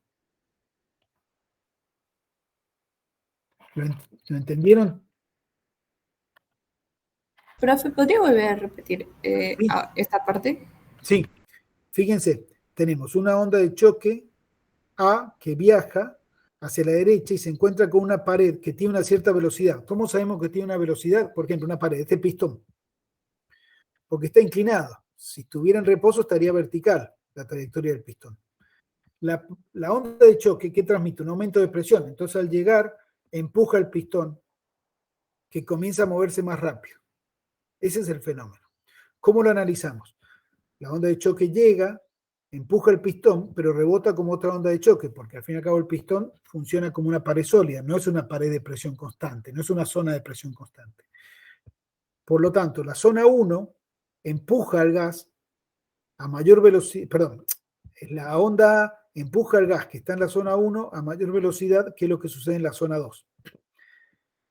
Speaker 1: ¿Lo entendieron?
Speaker 2: Profe, ¿podría volver a repetir
Speaker 1: Sí.
Speaker 2: esta parte?
Speaker 1: Sí. Fíjense, tenemos una onda de choque A que viaja hacia la derecha y se encuentra con una pared que tiene una cierta velocidad. ¿Cómo sabemos que tiene una velocidad? Por ejemplo, una pared, este pistón, porque está inclinado. Si estuviera en reposo estaría vertical la trayectoria del pistón. La onda de choque, ¿qué transmite? Un aumento de presión. Entonces al llegar, empuja el pistón que comienza a moverse más rápido. Ese es el fenómeno. ¿Cómo lo analizamos? La onda de choque llega, empuja el pistón, pero rebota como otra onda de choque, porque al fin y al cabo el pistón funciona como una pared sólida, no es una pared de presión constante, no es una zona de presión constante. Por lo tanto, la zona 1 empuja al gas a mayor velocidad, perdón, la onda empuja al gas que está en la zona 1 a mayor velocidad que lo que sucede en la zona 2.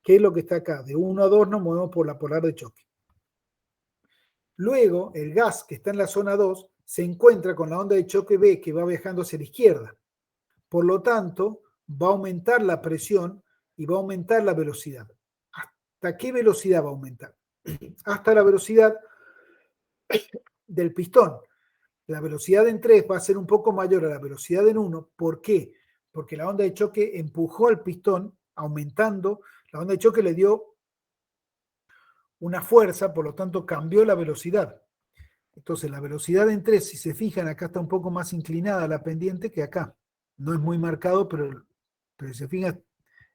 Speaker 1: ¿Qué es lo que está acá? De 1 a 2 nos movemos por la polar de choque. Luego, el gas que está en la zona 2 se encuentra con la onda de choque B que va viajando hacia la izquierda. Por lo tanto, va a aumentar la presión y va a aumentar la velocidad. ¿Hasta qué velocidad va a aumentar? Hasta la velocidad del pistón. La velocidad en 3 va a ser un poco mayor a la velocidad en 1. ¿Por qué? Porque la onda de choque empujó al pistón, aumentando. La onda de choque le dio una fuerza, por lo tanto cambió la velocidad. Entonces la velocidad en 3, si se fijan, acá está un poco más inclinada la pendiente que acá. No es muy marcado, pero si se fijan,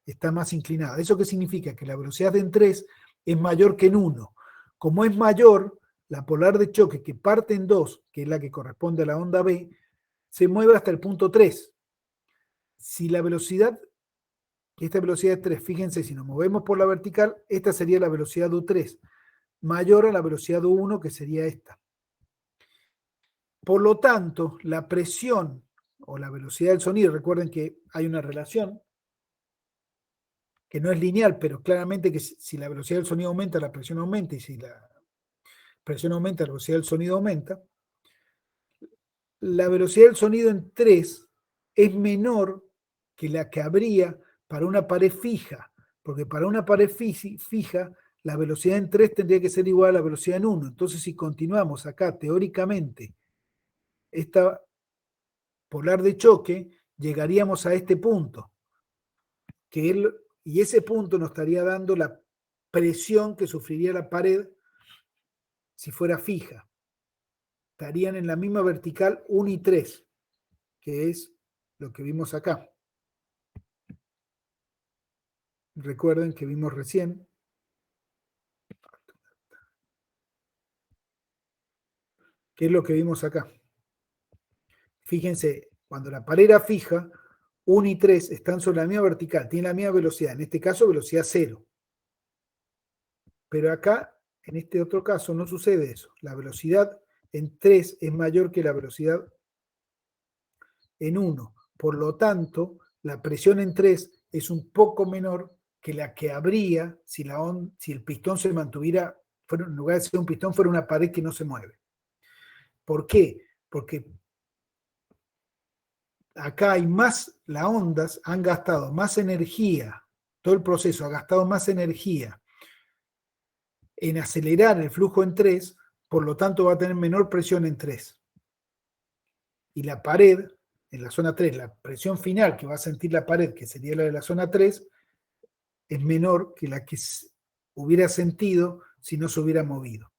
Speaker 1: está más inclinada. ¿Eso qué significa? Que la velocidad en 3 es mayor que en 1. Como es mayor, la polar de choque que parte en 2, que es la que corresponde a la onda B, se mueve hasta el punto 3. Si la velocidad, esta velocidad es 3, fíjense, si nos movemos por la vertical, esta sería la velocidad U3, mayor a la velocidad U1, que sería esta. Por lo tanto, la presión o la velocidad del sonido, recuerden que hay una relación que no es lineal, pero claramente que si la velocidad del sonido aumenta, la presión aumenta, y si la presión aumenta, la velocidad del sonido aumenta. La velocidad del sonido en 3 es menor que la que habría para una pared fija, porque para una pared fija, la velocidad en 3 tendría que ser igual a la velocidad en 1. Entonces, si continuamos acá teóricamente esta polar de choque, llegaríamos a este punto, y ese punto nos estaría dando la presión que sufriría la pared si fuera fija. Estarían en la misma vertical 1 y 3, que es lo que vimos acá. Recuerden que vimos recién. ¿Qué es lo que vimos acá? Fíjense, cuando la pared era fija, 1 y 3 están sobre la misma vertical, tienen la misma velocidad, en este caso velocidad 0. Pero acá, en este otro caso, no sucede eso. La velocidad en 3 es mayor que la velocidad en 1. Por lo tanto, la presión en 3 es un poco menor que la que habría si el pistón se mantuviera, en lugar de ser un pistón, fuera una pared que no se mueve. ¿Por qué? Porque acá hay más, las ondas han gastado más energía todo el proceso ha gastado más energía en acelerar el flujo en 3, por lo tanto va a tener menor presión en 3. Y la pared, en la zona 3, la presión final que va a sentir la pared, que sería la de la zona 3, es menor que la que hubiera sentido si no se hubiera movido.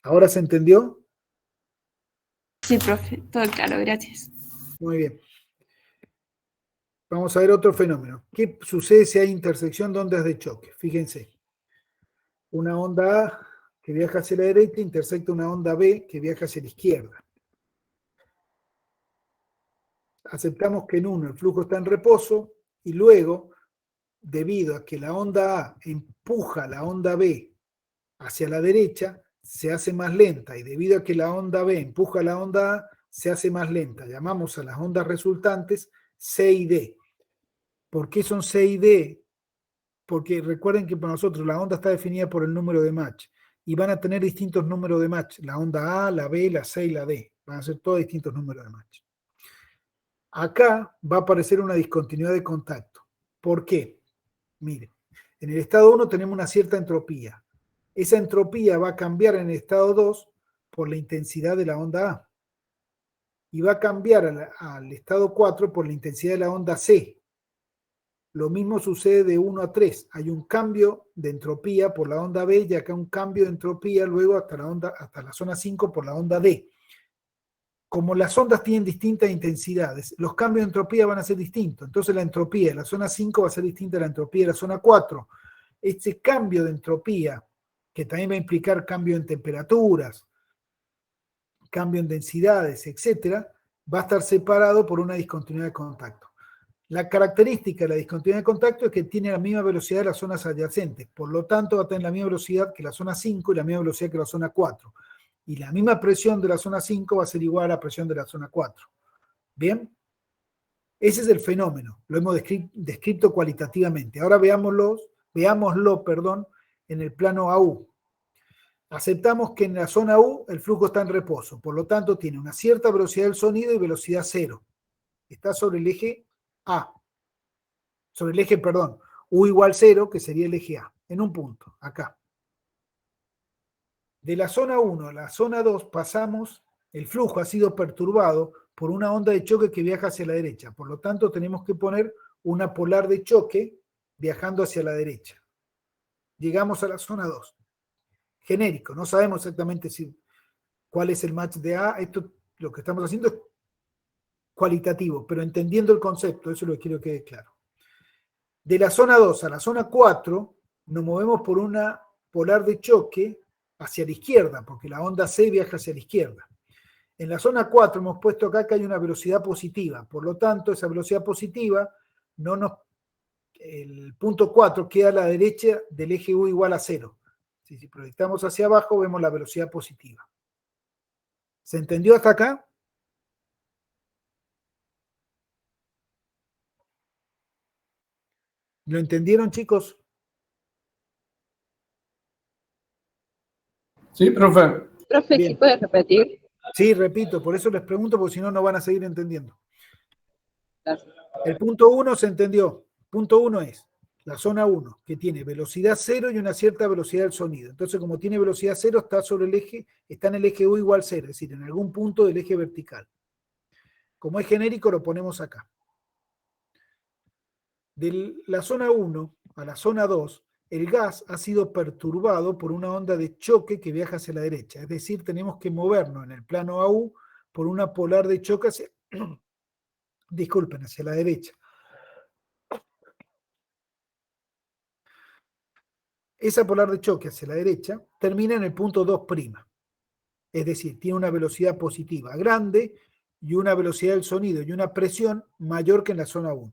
Speaker 1: ¿Ahora se entendió?
Speaker 2: Sí, profe, todo claro, gracias.
Speaker 1: Muy bien. Vamos a ver otro fenómeno. ¿Qué sucede si hay intersección de ondas de choque? Fíjense. Una onda A que viaja hacia la derecha intersecta una onda B que viaja hacia la izquierda. Aceptamos que en uno el flujo está en reposo y luego, debido a que la onda A empuja la onda B hacia la derecha, se hace más lenta, y debido a que la onda B empuja la onda A, se hace más lenta. Llamamos a las ondas resultantes C y D. ¿Por qué son C y D? Porque recuerden que para nosotros la onda está definida por el número de Mach, y van a tener distintos números de Mach. La onda A, la B, la C y la D. Van a ser todos distintos números de Mach. Acá va a aparecer una discontinuidad de contacto. ¿Por qué? Miren, en el estado 1 tenemos una cierta entropía. Esa entropía va a cambiar en el estado 2 por la intensidad de la onda A. Y va a cambiar al estado 4 por la intensidad de la onda C. Lo mismo sucede de 1 a 3. Hay un cambio de entropía por la onda B y acá un cambio de entropía luego hasta la zona 5 por la onda D. Como las ondas tienen distintas intensidades, los cambios de entropía van a ser distintos. Entonces la entropía de la zona 5 va a ser distinta a la entropía de la zona 4. Este cambio de entropía, que también va a implicar cambio en temperaturas, cambio en densidades, etcétera, va a estar separado por una discontinuidad de contacto. La característica de la discontinuidad de contacto es que tiene la misma velocidad de las zonas adyacentes, por lo tanto va a tener la misma velocidad que la zona 5 y la misma velocidad que la zona 4. Y la misma presión de la zona 5 va a ser igual a la presión de la zona 4. ¿Bien? Ese es el fenómeno, lo hemos descrito cualitativamente. Ahora veámoslo, en el plano AU. Aceptamos que en la zona U el flujo está en reposo, por lo tanto tiene una cierta velocidad del sonido y velocidad cero. Está sobre el eje A. Sobre el eje, U igual 0, que sería el eje A, en un punto, acá. De la zona 1 a la zona 2 pasamos, el flujo ha sido perturbado por una onda de choque que viaja hacia la derecha. Por lo tanto, tenemos que poner una polar de choque viajando hacia la derecha. Llegamos a la zona 2. Genérico, no sabemos exactamente cuál es el match de A. Esto lo que estamos haciendo es cualitativo, pero entendiendo el concepto, eso lo quiero que quede claro. De la zona 2 a la zona 4 nos movemos por una polar de choque hacia la izquierda, porque la onda C viaja hacia la izquierda. En la zona 4 hemos puesto acá que hay una velocidad positiva, por lo tanto esa velocidad positiva el punto 4 queda a la derecha del eje U igual a 0. Si proyectamos hacia abajo vemos la velocidad positiva. ¿Se entendió hasta acá? ¿Lo entendieron, chicos?
Speaker 4: Sí, profe.
Speaker 5: Profe,
Speaker 1: Bien.
Speaker 5: ¿sí puede repetir?
Speaker 1: Sí, repito, por eso les pregunto, porque si no, no van a seguir entendiendo.
Speaker 5: Gracias.
Speaker 1: El punto 1 se entendió. Punto 1 es la zona 1, que tiene velocidad 0 y una cierta velocidad del sonido. Entonces, como tiene velocidad 0, está en el eje U igual 0, es decir, en algún punto del eje vertical. Como es genérico, lo ponemos acá. De la zona 1 a la zona 2, el gas ha sido perturbado por una onda de choque que viaja hacia la derecha. Es decir, tenemos que movernos en el plano AU por una polar de choque hacia la derecha. Esa polar de choque hacia la derecha termina en el punto 2'. Es decir, tiene una velocidad positiva grande y una velocidad del sonido y una presión mayor que en la zona 1.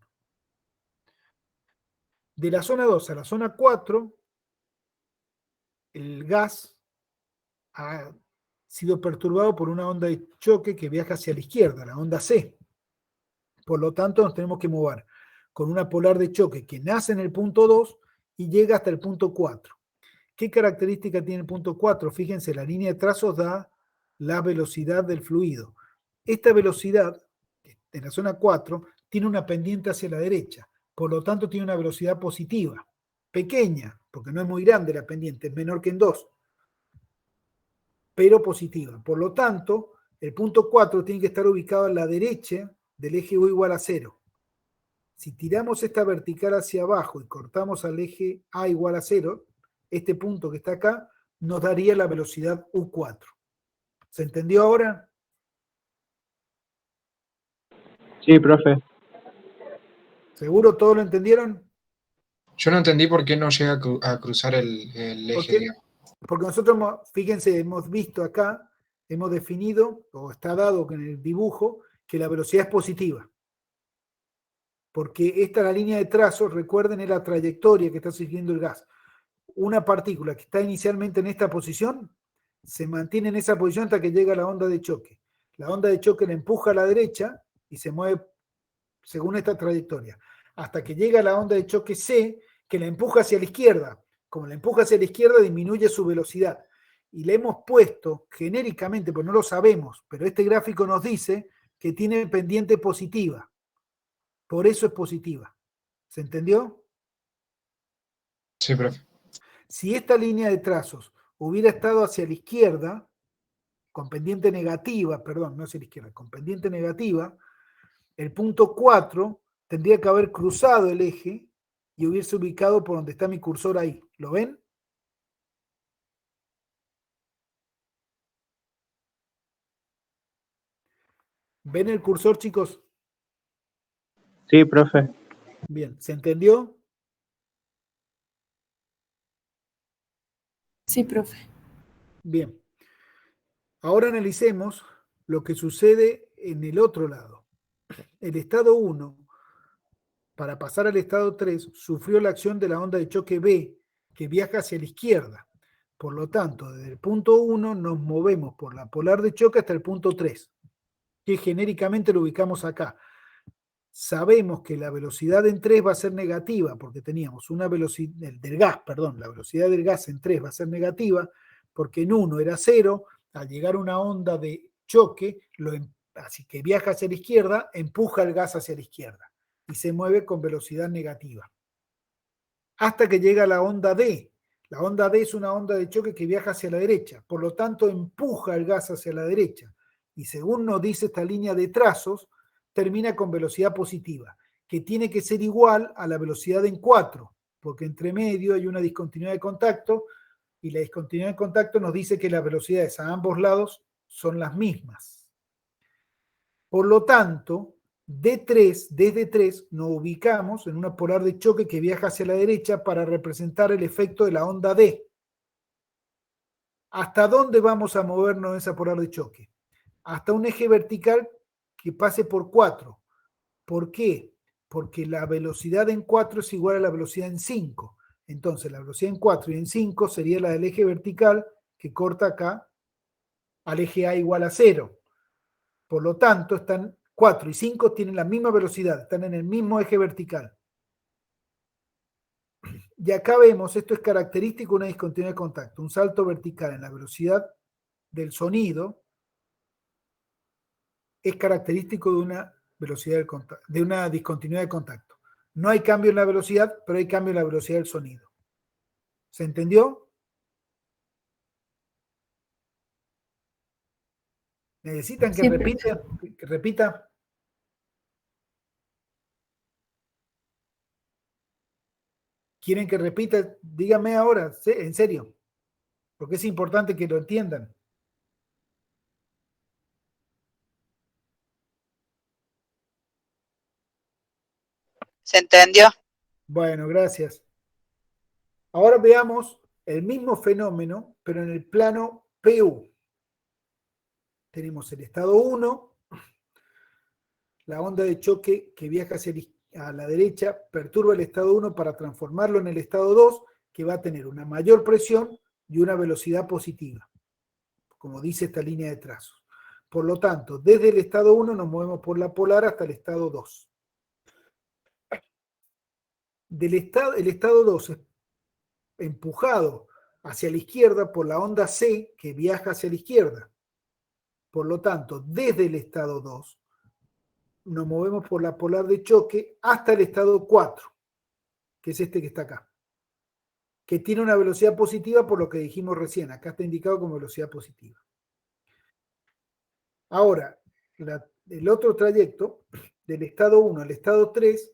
Speaker 1: De la zona 2 a la zona 4, el gas ha sido perturbado por una onda de choque que viaja hacia la izquierda, la onda C. Por lo tanto, nos tenemos que mover con una polar de choque que nace en el punto 2 y llega hasta el punto 4. ¿Qué característica tiene el punto 4? Fíjense, la línea de trazos da la velocidad del fluido. Esta velocidad, en la zona 4, tiene una pendiente hacia la derecha. Por lo tanto, tiene una velocidad positiva. pequeña, porque no es muy grande la pendiente, es menor que en 2, pero positiva. Por lo tanto, el punto 4 tiene que estar ubicado a la derecha del eje U igual a 0. Si tiramos esta vertical hacia abajo y cortamos al eje A igual a 0, este punto que está acá nos daría la velocidad U4. ¿Se entendió ahora?
Speaker 4: Sí, profe.
Speaker 1: ¿Seguro todos lo entendieron?
Speaker 3: Yo no entendí por qué no llega a cruzar el
Speaker 1: ¿Por
Speaker 3: eje,
Speaker 1: qué?
Speaker 3: digamos.
Speaker 1: Porque nosotros, fíjense, hemos visto acá, hemos definido, o está dado en el dibujo, que la velocidad es positiva. Porque esta es la línea de trazo, recuerden, es la trayectoria que está siguiendo el gas. Una partícula que está inicialmente en esta posición, se mantiene en esa posición hasta que llega a la onda de choque. La onda de choque la empuja a la derecha y se mueve según esta trayectoria, hasta que llega a la onda de choque C, que la empuja hacia la izquierda. Como la empuja hacia la izquierda, disminuye su velocidad. Y le hemos puesto genéricamente, pues no lo sabemos, pero este gráfico nos dice que tiene pendiente positiva. Por eso es positiva. ¿Se entendió?
Speaker 3: Sí, profe.
Speaker 1: Si esta línea de trazos hubiera estado hacia la izquierda, con pendiente negativa, perdón, no hacia la izquierda, con pendiente negativa, el punto 4 tendría que haber cruzado el eje y hubiese ubicado por donde está mi cursor ahí. ¿Lo ven? ¿Ven el cursor, chicos?
Speaker 4: Sí, profe.
Speaker 1: Bien, ¿se entendió?
Speaker 2: Sí, profe.
Speaker 1: Bien. Ahora analicemos lo que sucede en el otro lado. El estado 1, para pasar al estado 3, sufrió la acción de la onda de choque B, que viaja hacia la izquierda. Por lo tanto, desde el punto 1 nos movemos por la polar de choque hasta el punto 3, que genéricamente lo ubicamos acá. Sabemos que la velocidad en 3 va a ser negativa, porque teníamos una velocidad del gas, perdón, la velocidad del gas en 3 va a ser negativa, porque en 1 era 0, al llegar una onda de choque, así que viaja hacia la izquierda, empuja el gas hacia la izquierda y se mueve con velocidad negativa. Hasta que llega la onda D. La onda D es una onda de choque que viaja hacia la derecha, por lo tanto empuja el gas hacia la derecha. Y según nos dice esta línea de trazos, termina con velocidad positiva, que tiene que ser igual a la velocidad en 4, porque entre medio hay una discontinuidad de contacto, y la discontinuidad de contacto nos dice que las velocidades a ambos lados son las mismas. Por lo tanto, desde 3 nos ubicamos en una polar de choque que viaja hacia la derecha para representar el efecto de la onda D. ¿Hasta dónde vamos a movernos en esa polar de choque? Hasta un eje vertical que pase por 4. ¿Por qué? Porque la velocidad en 4 es igual a la velocidad en 5. Entonces, la velocidad en 4 y en 5 sería la del eje vertical que corta acá al eje A igual a 0. Por lo tanto, están 4 y 5 tienen la misma velocidad, están en el mismo eje vertical. Y acá vemos, esto es característico de una discontinuidad de contacto, un salto vertical en la velocidad del sonido es característico de una velocidad de una discontinuidad de contacto. No hay cambio en la velocidad, pero hay cambio en la velocidad del sonido. ¿Se entendió? ¿Necesitan que
Speaker 2: Sí,
Speaker 1: repita? Que repita. ¿Quieren que repita? Díganme ahora, en serio, porque es importante que lo entiendan.
Speaker 6: ¿Se entendió?
Speaker 1: Bueno, gracias. Ahora veamos el mismo fenómeno, pero en el plano PU. Tenemos el estado 1, la onda de choque que viaja a la derecha, perturba el estado 1 para transformarlo en el estado 2, que va a tener una mayor presión y una velocidad positiva, como dice esta línea de trazos. Por lo tanto, desde el estado 1 nos movemos por la polar hasta el estado 2. El estado 2 es empujado hacia la izquierda por la onda C que viaja hacia la izquierda. Por lo tanto, desde el estado 2 nos movemos por la polar de choque hasta el estado 4, que es este que está acá. que tiene una velocidad positiva por lo que dijimos recién. Acá está indicado como velocidad positiva. Ahora, el otro trayecto, del estado 1 al estado 3,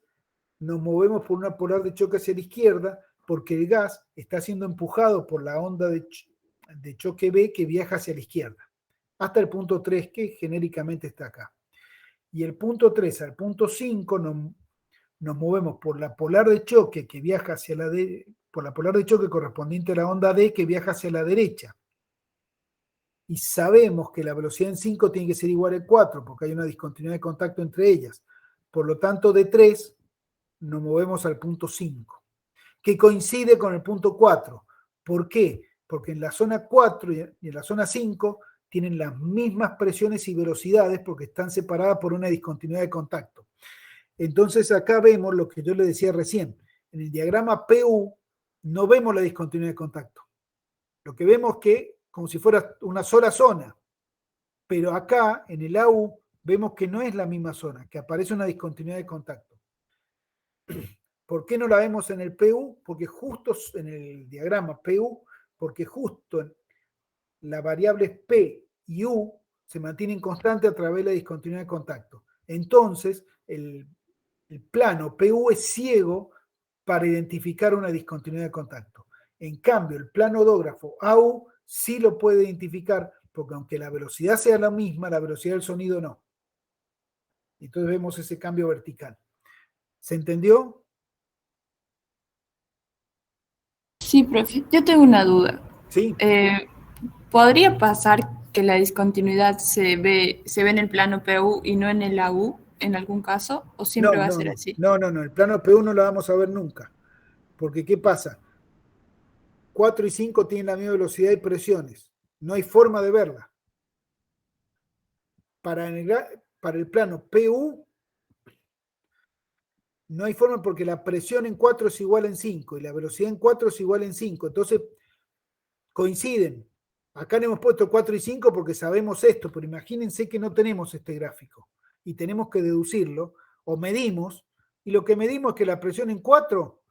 Speaker 1: nos movemos por una polar de choque hacia la izquierda porque el gas está siendo empujado por la onda de choque B que viaja hacia la izquierda, hasta el punto 3 que genéricamente está acá. Y el punto 3 al punto 5 nos movemos por la polar de choque que viaja hacia por la polar de choque correspondiente a la onda D que viaja hacia la derecha. Y sabemos que la velocidad en 5 tiene que ser igual a 4 porque hay una discontinuidad de contacto entre ellas. Por lo tanto, de 3 nos movemos al punto 5, que coincide con el punto 4. ¿Por qué? Porque en la zona 4 y en la zona 5 tienen las mismas presiones y velocidades porque están separadas por una discontinuidad de contacto. Entonces acá vemos lo que yo le decía recién. En el diagrama PU no vemos la discontinuidad de contacto. Lo que vemos es que como si fuera una sola zona. Pero acá en el AU vemos que no es la misma zona, que aparece una discontinuidad de contacto. ¿Por qué no la vemos en el PU? Porque justo en el diagrama PU, porque justo en las variables P y U se mantienen constantes a través de la discontinuidad de contacto. Entonces, el plano PU es ciego para identificar una discontinuidad de contacto. En cambio, el plano odógrafo AU sí lo puede identificar, porque aunque la velocidad sea la misma, la velocidad del sonido no. Entonces vemos ese cambio vertical. ¿Se entendió?
Speaker 2: Sí, profe. Yo tengo una duda.
Speaker 1: Sí.
Speaker 2: ¿Podría pasar que la discontinuidad se ve en el plano PU y no en el AU en algún caso? ¿O siempre va a ser así?
Speaker 1: No. El plano PU no lo vamos a ver nunca. Porque ¿qué pasa? 4 y 5 tienen la misma velocidad y presiones. No hay forma de verla. Para el plano PU no hay forma porque la presión en 4 es igual en 5 y la velocidad en 4 es igual en 5. Entonces coinciden. Acá le hemos puesto 4 y 5 porque sabemos esto, pero imagínense que no tenemos este gráfico y tenemos que deducirlo o medimos, y lo que medimos es que la presión en 4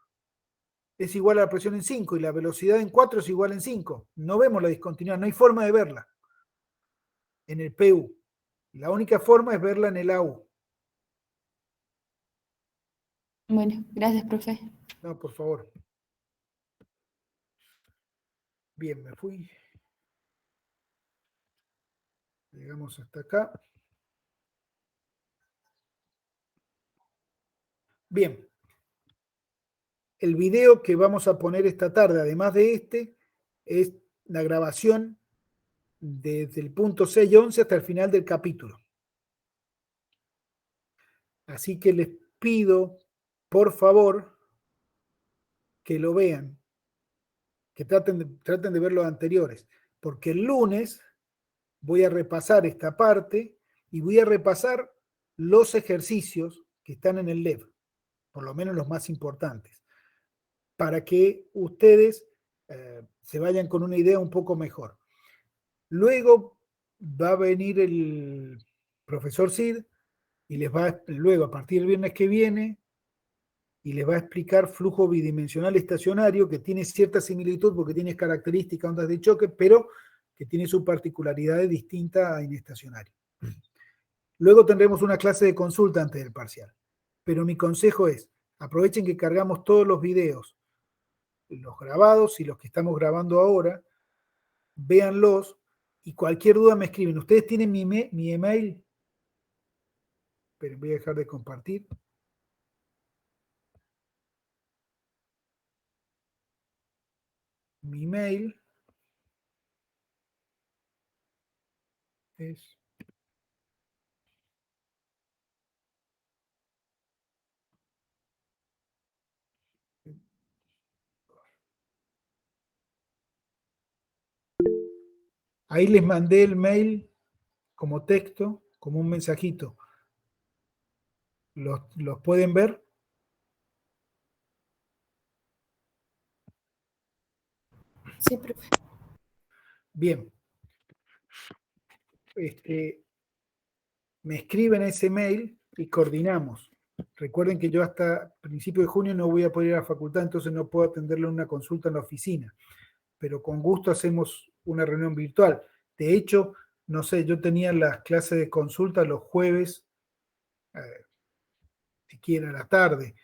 Speaker 1: es igual a la presión en 5 y la velocidad en 4 es igual en 5. No vemos la discontinuidad, no hay forma de verla en el PU. La única forma es verla en el AU.
Speaker 2: Bueno, gracias, profe.
Speaker 1: No, por favor. Bien, me fui. Llegamos hasta acá. Bien. El video que vamos a poner esta tarde, además de este, es la grabación desde el punto 6 y 11 hasta el final del capítulo. Así que les pido, por favor, que lo vean, que traten de ver los anteriores, porque el lunes voy a repasar esta parte y voy a repasar los ejercicios que están en el LEV, por lo menos los más importantes, para que ustedes se vayan con una idea un poco mejor. Luego va a venir el profesor Cid y les va luego a partir del viernes que viene y les va a explicar flujo bidimensional estacionario que tiene cierta similitud porque tiene características ondas de choque, pero que tiene sus particularidades distintas a inestacionario. Luego tendremos una clase de consulta antes del parcial. Pero mi consejo es, aprovechen que cargamos todos los videos, los grabados y los que estamos grabando ahora, véanlos y cualquier duda me escriben. ¿Ustedes tienen mi email? Pero voy a dejar de compartir. Mi email es ahí les mandé el mail como texto, como un mensajito. ¿Los pueden ver?
Speaker 2: Sí, profe.
Speaker 1: Bien. Me escriben ese mail y coordinamos. Recuerden que yo hasta principio de junio no voy a poder ir a la facultad, entonces no puedo atenderle una consulta en la oficina, pero con gusto hacemos una reunión virtual. De hecho, no sé, yo tenía las clases de consulta los jueves, si quieren, a la tarde.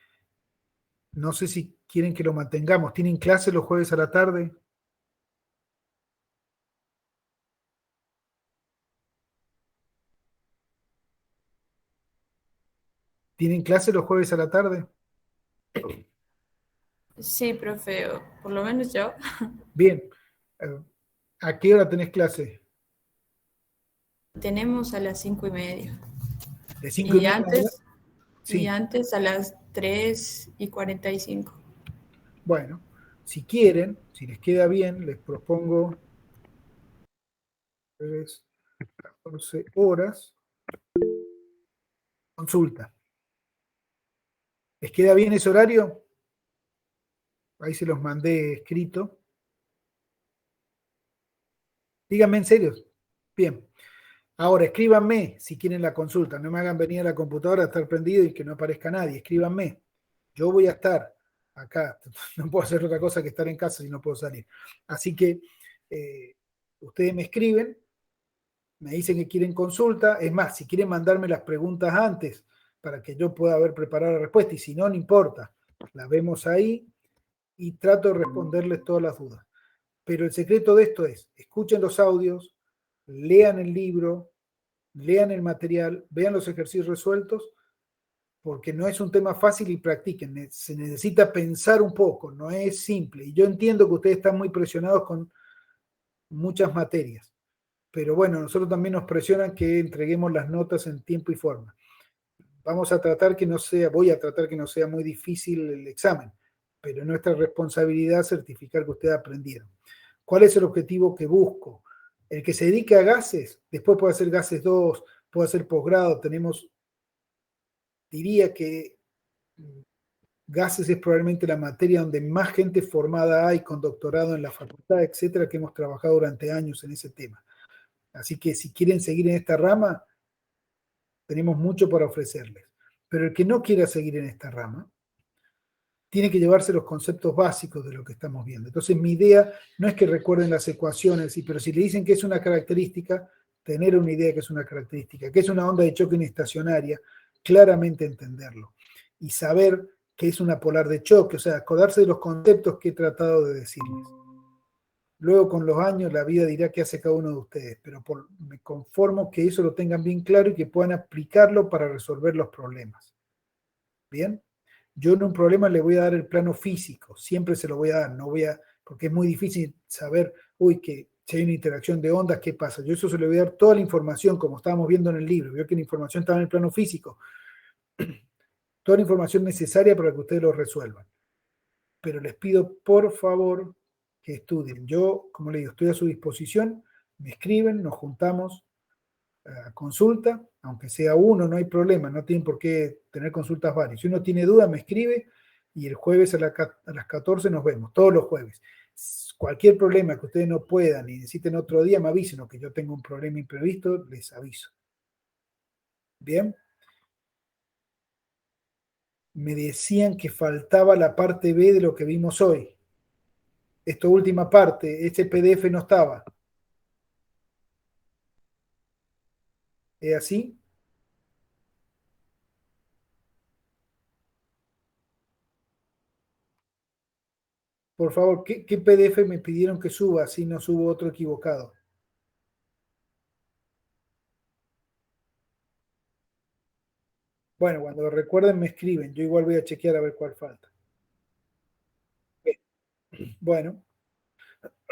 Speaker 1: No sé si quieren que lo mantengamos. ¿Tienen clase los jueves a la tarde? ¿Tienen clase los jueves a la tarde?
Speaker 2: Sí, profe, o por lo menos yo.
Speaker 1: Bien. ¿A qué hora tenés clase?
Speaker 2: Tenemos a las 5:30.
Speaker 1: ¿De 5:30 de la mañana?
Speaker 2: Y
Speaker 1: Sí.
Speaker 2: antes a las 3:45.
Speaker 1: Bueno, si quieren, si les queda bien, les propongo 14 horas. Consulta. ¿Les queda bien ese horario? Ahí se los mandé escrito. Díganme en serio. Bien. Ahora, escríbanme si quieren la consulta. No me hagan venir a la computadora a estar prendido y que no aparezca nadie. Escríbanme. Yo voy a estar acá. No puedo hacer otra cosa que estar en casa si no puedo salir. Así que ustedes me escriben, me dicen que quieren consulta. Es más, si quieren mandarme las preguntas antes para que yo pueda haber preparado la respuesta. Y si no, no importa. La vemos ahí y trato de responderles todas las dudas. Pero el secreto de esto es, escuchen los audios, lean el libro, lean el material, vean los ejercicios resueltos, porque no es un tema fácil y practiquen. Se necesita pensar un poco, no es simple. Y yo entiendo que ustedes están muy presionados con muchas materias, pero bueno, nosotros también nos presionan que entreguemos las notas en tiempo y forma. Voy a tratar que no sea muy difícil el examen, pero es nuestra responsabilidad certificar que ustedes aprendieron. ¿Cuál es el objetivo que busco? El que se dedique a gases, después puede hacer gases 2, puede hacer posgrado. Diría que gases es probablemente la materia donde más gente formada hay con doctorado en la facultad, etcétera, que hemos trabajado durante años en ese tema. Así que si quieren seguir en esta rama, tenemos mucho para ofrecerles. Pero el que no quiera seguir en esta rama, tiene que llevarse los conceptos básicos de lo que estamos viendo. Entonces, mi idea no es que recuerden las ecuaciones, pero si le dicen que es una característica, tener una idea que es una característica, que es una onda de choque inestacionaria, claramente entenderlo. Y saber que es una polar de choque, o sea, acordarse de los conceptos que he tratado de decirles. Luego, con los años, la vida dirá qué hace cada uno de ustedes, pero me conformo que eso lo tengan bien claro y que puedan aplicarlo para resolver los problemas. ¿Bien? Yo en un problema le voy a dar el plano físico, siempre se lo voy a dar, porque es muy difícil saber, que si hay una interacción de ondas, ¿qué pasa? Yo eso se le voy a dar toda la información, como estábamos viendo en el libro, veo que la información estaba en el plano físico, toda la información necesaria para que ustedes lo resuelvan. Pero les pido, por favor, que estudien. Yo, como les digo, estoy a su disposición, me escriben, nos juntamos, consulta, aunque sea uno, no hay problema, no tienen por qué tener consultas varias. Si uno tiene duda, me escribe y el jueves a las 14 nos vemos, todos los jueves. Cualquier problema que ustedes no puedan y necesiten otro día, me avisen, o que yo tengo un problema imprevisto, les aviso. Bien. Me decían que faltaba la parte B de lo que vimos hoy. Esta última parte, este PDF no estaba. ¿Es así? Por favor, ¿qué PDF me pidieron que suba? Así no subo otro equivocado. Bueno, cuando recuerden me escriben. Yo igual voy a chequear a ver cuál falta. Bueno,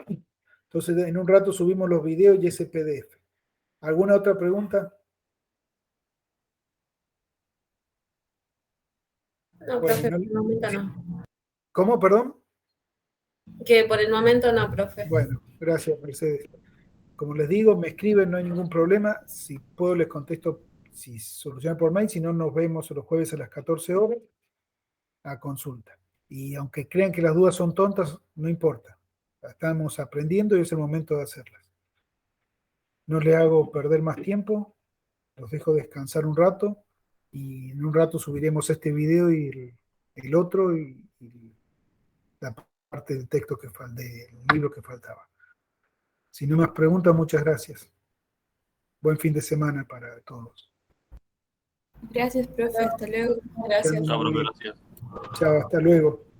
Speaker 1: entonces en un rato subimos los videos y ese PDF. ¿Alguna otra pregunta?
Speaker 7: No,
Speaker 1: Bueno,
Speaker 7: profe, por el momento no.
Speaker 1: ¿Cómo, perdón?
Speaker 7: Que por el momento no, profe.
Speaker 1: Bueno, gracias, Mercedes. Como les digo, me escriben, no hay ningún problema. Si puedo, les contesto si soluciona por mail. Si no, nos vemos los jueves a las 14 horas a consulta. Y aunque crean que las dudas son tontas, no importa. Estamos aprendiendo y es el momento de hacerlas. No les hago perder más tiempo. Los dejo descansar un rato. Y en un rato subiremos este video y el otro y la parte del texto del libro que faltaba. Si no más preguntas, muchas gracias. Buen fin de semana para todos.
Speaker 7: Gracias, profe. Hasta luego. Gracias.
Speaker 8: Chao, profe, gracias.
Speaker 1: Chao, hasta luego.